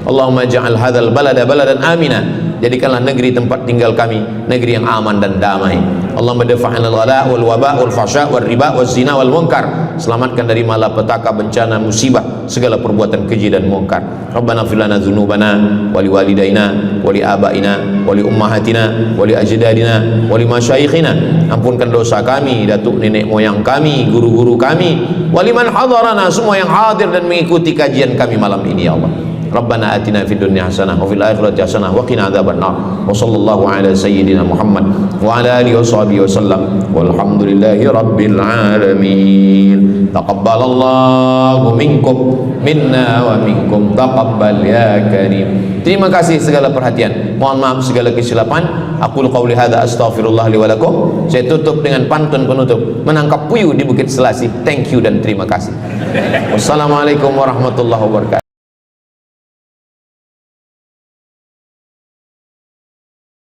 Speaker 1: Allahumma ja'al hadzal balada baladan amina, jadikanlah negeri tempat tinggal kami negeri yang aman dan damai. Allahumma dafa'na al-ghala wal waba wal fahsya wal riba wal zina wal munkar, selamatkan dari malapetaka, bencana, musibah, segala perbuatan keji dan munkar. Rabbana fir lana dzunubana wa li walidaina wa li abaina wa li ummahatina wa li ajdadina wa li masyayikhina, ampunkan dosa kami, datuk nenek moyang kami, guru-guru kami, wa liman hadarana, semua yang hadir dan mengikuti kajian kami malam ini ya Allah. Rabbana atina fid dunya hasanah wa fil akhirati hasanah wa qina adzabannar. Wa sallallahu ala sayyidina Muhammad wa ala alihi washabihi wasallam. Walhamdulillahi rabbil alamin. Taqabbalallahu minkum minna wa minkum taqabbal ya karim. Terima kasih segala perhatian. Mohon maaf segala kesilapan. Aku qauli hadza astaghfirullah li wa lakum. Saya tutup dengan pantun penutup. Menangkap puyuh di Bukit Selasih. Thank you dan terima kasih. Wassalamualaikum warahmatullahi wabarakatuh.